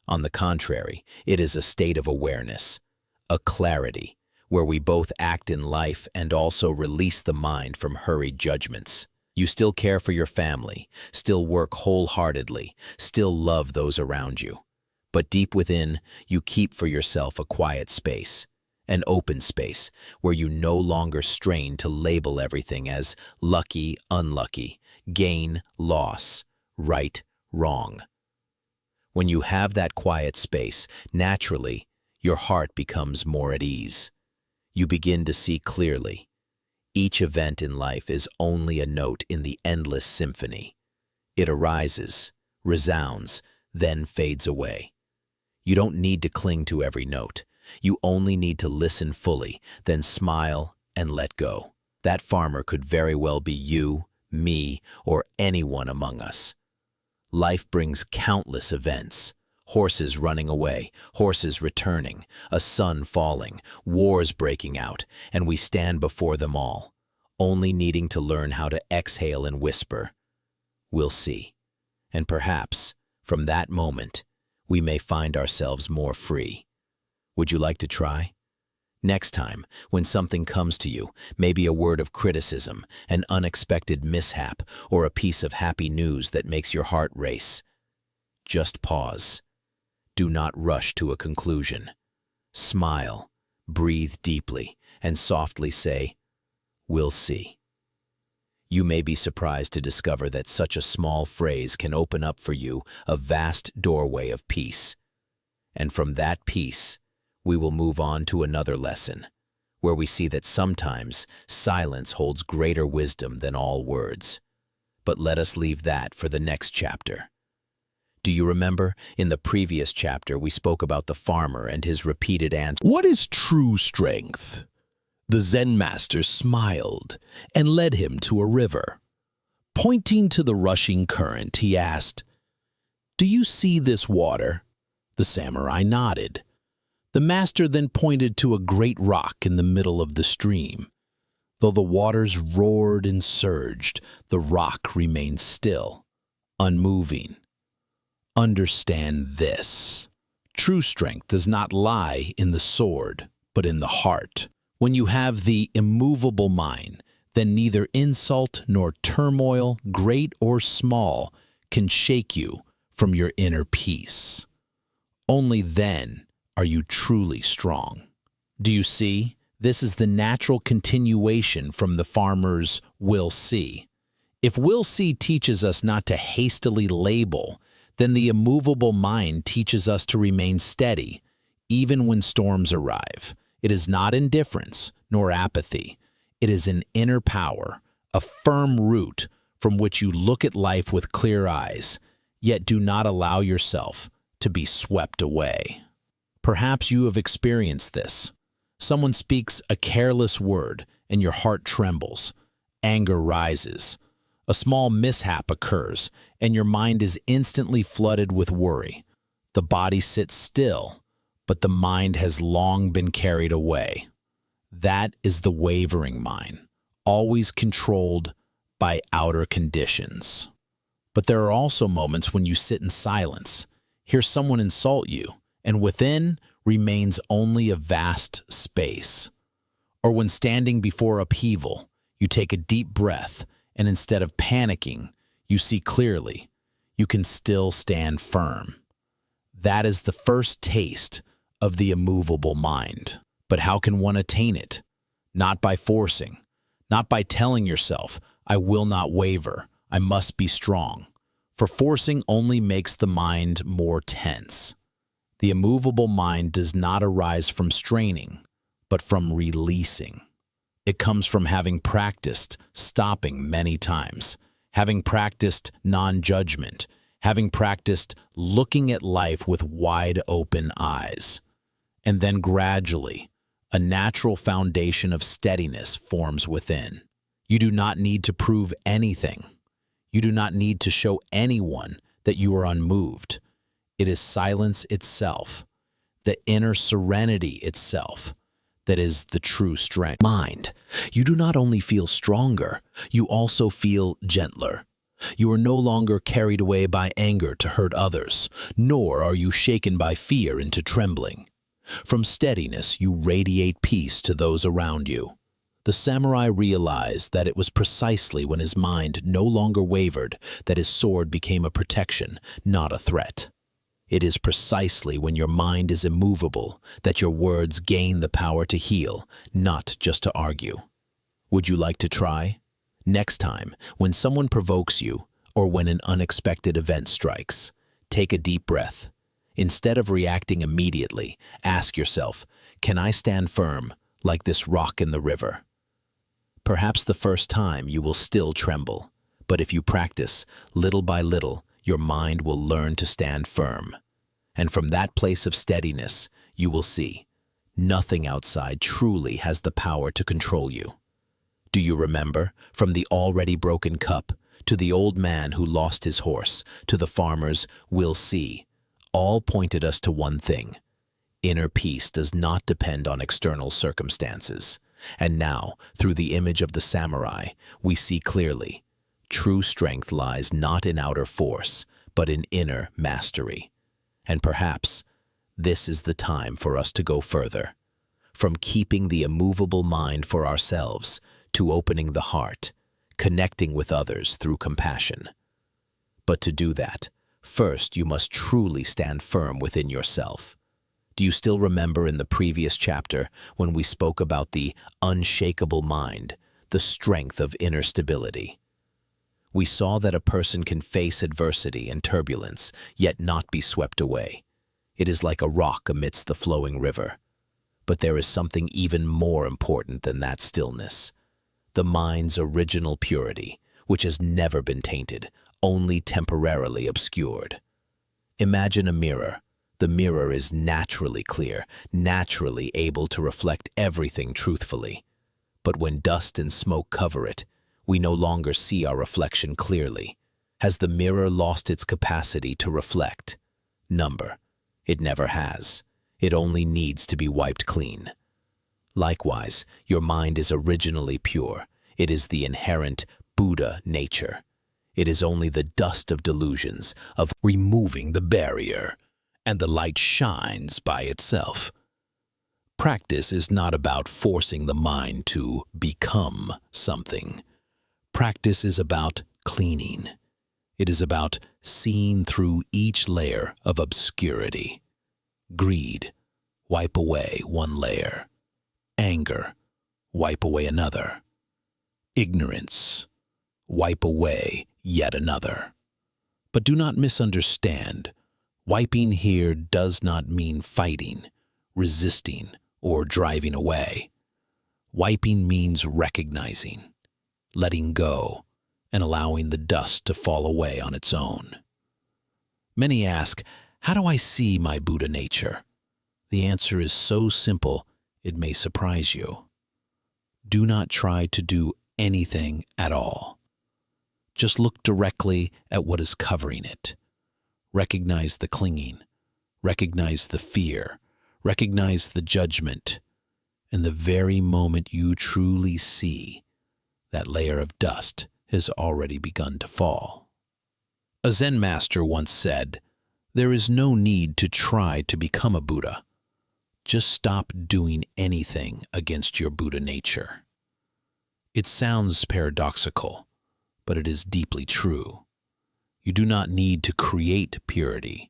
On the contrary, it is a state of awareness, a clarity, where we both act in life and also release the mind from hurried judgments. You still care for your family, still work wholeheartedly, still love those around you. But deep within, you keep for yourself a quiet space, an open space where you no longer strain to label everything as lucky, unlucky, gain, loss, right, wrong. When you have that quiet space, naturally, your heart becomes more at ease. You begin to see clearly. Each event in life is only a note in the endless symphony. It arises, resounds, then fades away. You don't need to cling to every note. You only need to listen fully, then smile and let go. That farmer could very well be you, me, or anyone among us. Life brings countless events. Horses running away, horses returning, a sun falling, wars breaking out, and we stand before them all, only needing to learn how to exhale and whisper, "We'll see." And perhaps, from that moment, we may find ourselves more free. Would you like to try? Next time, when something comes to you, maybe a word of criticism, an unexpected mishap, or a piece of happy news that makes your heart race, just pause. Do not rush to a conclusion. Smile, breathe deeply, and softly say, "We'll see." You may be surprised to discover that such a small phrase can open up for you a vast doorway of peace. And from that peace, we will move on to another lesson, where we see that sometimes silence holds greater wisdom than all words. But let us leave that for the next chapter. Do you remember, in the previous chapter, we spoke about the farmer and his repeated answer? What is true strength? The Zen master smiled and led him to a river. Pointing to the rushing current, he asked, "Do you see this water?" The samurai nodded. The master then pointed to a great rock in the middle of the stream. Though the waters roared and surged, the rock remained still, unmoving. Understand this. True strength does not lie in the sword, but in the heart. When you have the immovable mind, then neither insult nor turmoil, great or small, can shake you from your inner peace. Only then are you truly strong. Do you see? This is the natural continuation from the farmer's "we'll see." If "we'll see" teaches us not to hastily label, then the immovable mind teaches us to remain steady, even when storms arrive. It is not indifference nor apathy. It is an inner power, a firm root from which you look at life with clear eyes, yet do not allow yourself to be swept away. Perhaps you have experienced this. Someone speaks a careless word and your heart trembles. Anger rises. A small mishap occurs and your mind is instantly flooded with worry. The body sits still, but the mind has long been carried away. That is the wavering mind, always controlled by outer conditions. But there are also moments when you sit in silence, hear someone insult you, and within remains only a vast space. Or when standing before upheaval, you take a deep breath, and instead of panicking, you see clearly. You can still stand firm. That is the first taste of the immovable mind. But how can one attain it? Not by forcing, not by telling yourself, "I will not waver, I must be strong." For forcing only makes the mind more tense. The immovable mind does not arise from straining, but from releasing. It comes from having practiced stopping many times, having practiced non-judgment, having practiced looking at life with wide open eyes. And then gradually, a natural foundation of steadiness forms within. You do not need to prove anything. You do not need to show anyone that you are unmoved. It is silence itself, the inner serenity itself, that is the true strength. Mind, you do not only feel stronger, you also feel gentler. You are no longer carried away by anger to hurt others, nor are you shaken by fear into trembling. From steadiness, you radiate peace to those around you. The samurai realized that it was precisely when his mind no longer wavered that his sword became a protection, not a threat. It is precisely when your mind is immovable that your words gain the power to heal, not just to argue. Would you like to try? Next time, when someone provokes you, or when an unexpected event strikes, take a deep breath. Instead of reacting immediately, ask yourself, can I stand firm, like this rock in the river? Perhaps the first time you will still tremble, but if you practice, little by little, your mind will learn to stand firm. And from that place of steadiness, you will see, nothing outside truly has the power to control you. Do you remember, from the already broken cup, to the old man who lost his horse, to the farmer's "we'll see," all pointed us to one thing. Inner peace does not depend on external circumstances. And now, through the image of the samurai, we see clearly, true strength lies not in outer force, but in inner mastery. And perhaps, this is the time for us to go further. From keeping the immovable mind for ourselves, to opening the heart, connecting with others through compassion. But to do that, first you must truly stand firm within yourself. Do you still remember in the previous chapter when we spoke about the unshakable mind, the strength of inner stability? We saw that a person can face adversity and turbulence, yet not be swept away. It is like a rock amidst the flowing river. But there is something even more important than that stillness. The mind's original purity, which has never been tainted, only temporarily obscured. Imagine a mirror. The mirror is naturally clear, naturally able to reflect everything truthfully. But when dust and smoke cover it, we no longer see our reflection clearly. Has the mirror lost its capacity to reflect? Number. It never has. It only needs to be wiped clean. Likewise, your mind is originally pure. It is the inherent Buddha nature. It is only the dust of delusions, of removing the barrier, and the light shines by itself. Practice is not about forcing the mind to become something. Practice is about cleaning. It is about seeing through each layer of obscurity. Greed, wipe away one layer. Anger, wipe away another. Ignorance, wipe away yet another. But do not misunderstand. Wiping here does not mean fighting, resisting, or driving away. Wiping means recognizing, letting go, and allowing the dust to fall away on its own. Many ask, how do I see my Buddha nature? The answer is so simple, it may surprise you. Do not try to do anything at all. Just look directly at what is covering it. Recognize the clinging, recognize the fear, recognize the judgment, and the very moment you truly see, that layer of dust has already begun to fall. A Zen master once said, "There is no need to try to become a Buddha. Just stop doing anything against your Buddha nature." It sounds paradoxical, but it is deeply true. You do not need to create purity.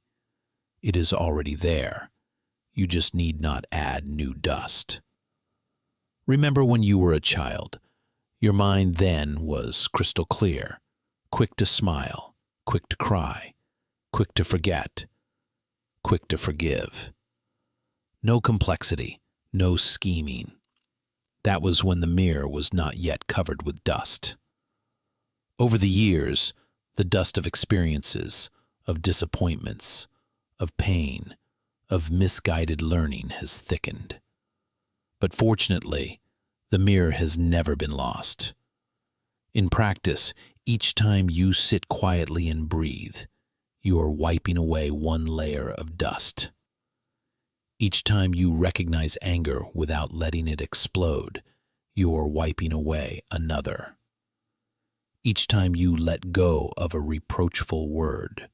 It is already there. You just need not add new dust. Remember when you were a child. Your mind then was crystal clear, quick to smile, quick to cry, quick to forget, quick to forgive. No complexity, no scheming. That was when the mirror was not yet covered with dust. Over the years, the dust of experiences, of disappointments, of pain, of misguided learning has thickened. But fortunately, the mirror has never been lost. In practice, each time you sit quietly and breathe, you are wiping away one layer of dust. Each time you recognize anger without letting it explode, you are wiping away another. Each time you let go of a reproachful word,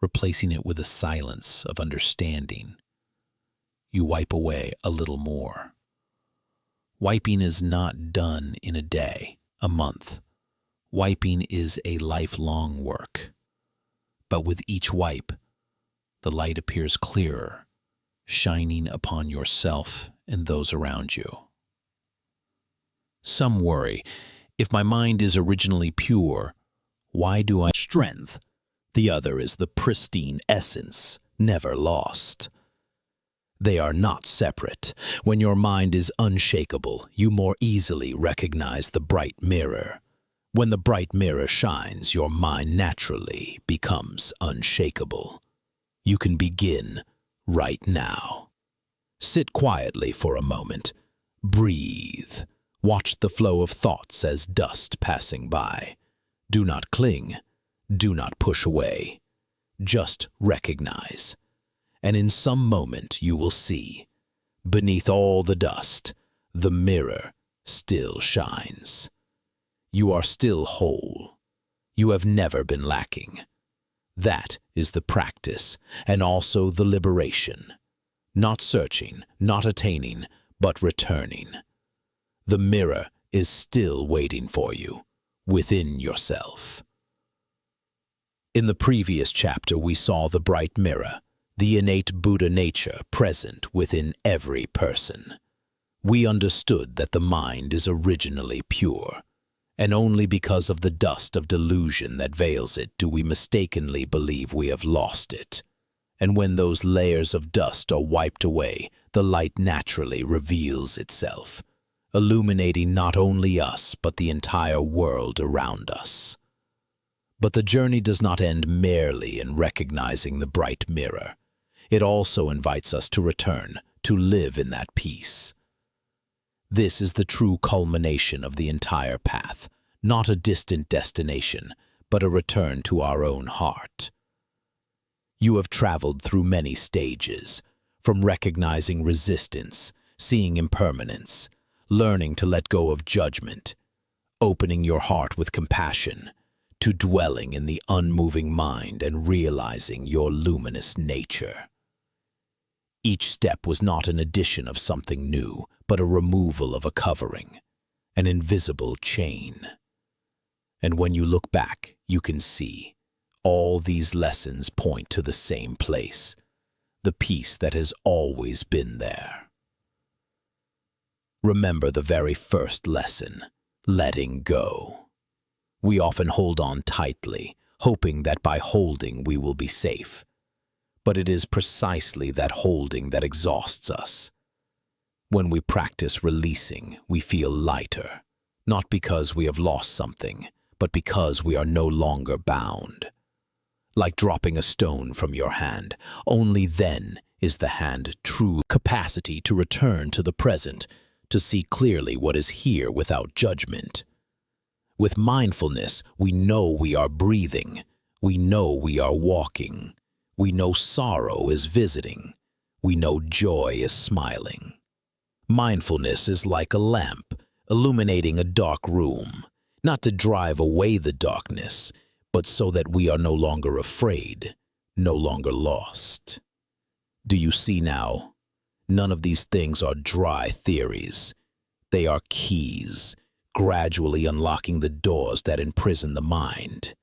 replacing it with a silence of understanding, you wipe away a little more. Wiping is not done in a day, a month. Wiping is a lifelong work. But with each wipe, the light appears clearer, shining upon yourself and those around you. Some worry, if my mind is originally pure, why do I strength? The other is the pristine essence, never lost. They are not separate. When your mind is unshakable, you more easily recognize the bright mirror. When the bright mirror shines, your mind naturally becomes unshakable. You can begin right now. Sit quietly for a moment. Breathe. Watch the flow of thoughts as dust passing by. Do not cling. Do not push away. Just recognize. And in some moment you will see, beneath all the dust, the mirror still shines. You are still whole. You have never been lacking. That is the practice, and also the liberation. Not searching, not attaining, but returning. The mirror is still waiting for you, within yourself. In the previous chapter, we saw the bright mirror, the innate Buddha nature present within every person. We understood that the mind is originally pure, and only because of the dust of delusion that veils it do we mistakenly believe we have lost it. And when those layers of dust are wiped away, the light naturally reveals itself, illuminating not only us but the entire world around us. But the journey does not end merely in recognizing the bright mirror. It also invites us to return, to live in that peace. This is the true culmination of the entire path, not a distant destination, but a return to our own heart. You have traveled through many stages, from recognizing resistance, seeing impermanence, learning to let go of judgment, opening your heart with compassion, to dwelling in the unmoving mind and realizing your luminous nature. Each step was not an addition of something new, but a removal of a covering, an invisible chain. And when you look back, you can see all these lessons point to the same place, the peace that has always been there. Remember the very first lesson, letting go. We often hold on tightly, hoping that by holding we will be safe. But it is precisely that holding that exhausts us. When we practice releasing, we feel lighter, not because we have lost something, but because we are no longer bound. Like dropping a stone from your hand, only then is the hand true capacity to return to the present, to see clearly what is here without judgment. With mindfulness, we know we are breathing, we know we are walking. We know sorrow is visiting. We know joy is smiling. Mindfulness is like a lamp, illuminating a dark room, not to drive away the darkness, but so that we are no longer afraid, no longer lost. Do you see now? None of these things are dry theories. They are keys, gradually unlocking the doors that imprison the mind.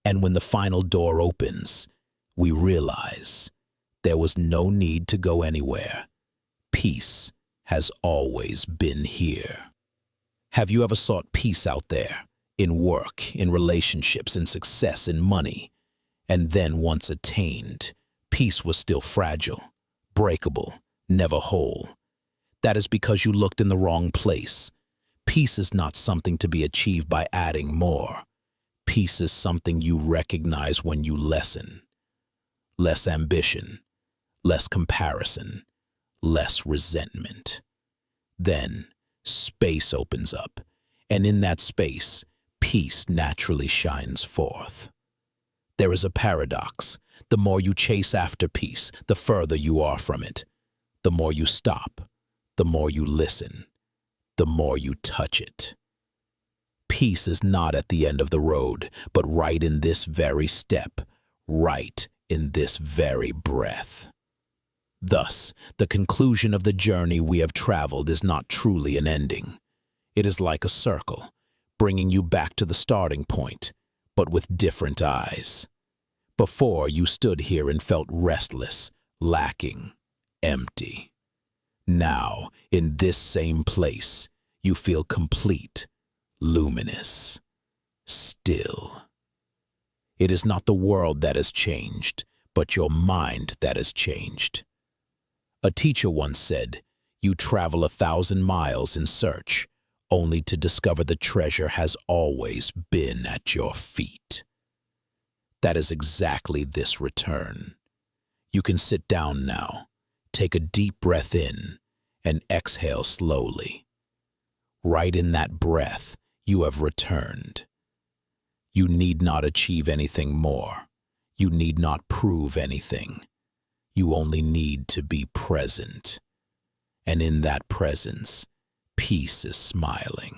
And when the final door opens, we realize there was no need to go anywhere. Peace has always been here. Have you ever sought peace out there, in work, in relationships, in success, in money, and then once attained, peace was still fragile, breakable, never whole? That is because you looked in the wrong place. Peace is not something to be achieved by adding more. Peace is something you recognize when you lessen. Less ambition, less comparison, less resentment. Then space opens up, and in that space, peace naturally shines forth. There is a paradox. The more you chase after peace, the further you are from it. The more you stop, the more you listen, the more you touch it. Peace is not at the end of the road, but right in this very step, right in this very breath. Thus, the conclusion of the journey we have traveled is not truly an ending. It is like a circle, bringing you back to the starting point, but with different eyes. Before, you stood here and felt restless, lacking, empty. Now, in this same place, you feel complete, luminous, still. It is not the world that has changed, but your mind that has changed. A teacher once said, "You travel 1,000 miles in search, only to discover the treasure has always been at your feet." That is exactly this return. You can sit down now, take a deep breath in, and exhale slowly. Right in that breath, you have returned. You need not achieve anything more. You need not prove anything. You only need to be present. And in that presence, peace is smiling.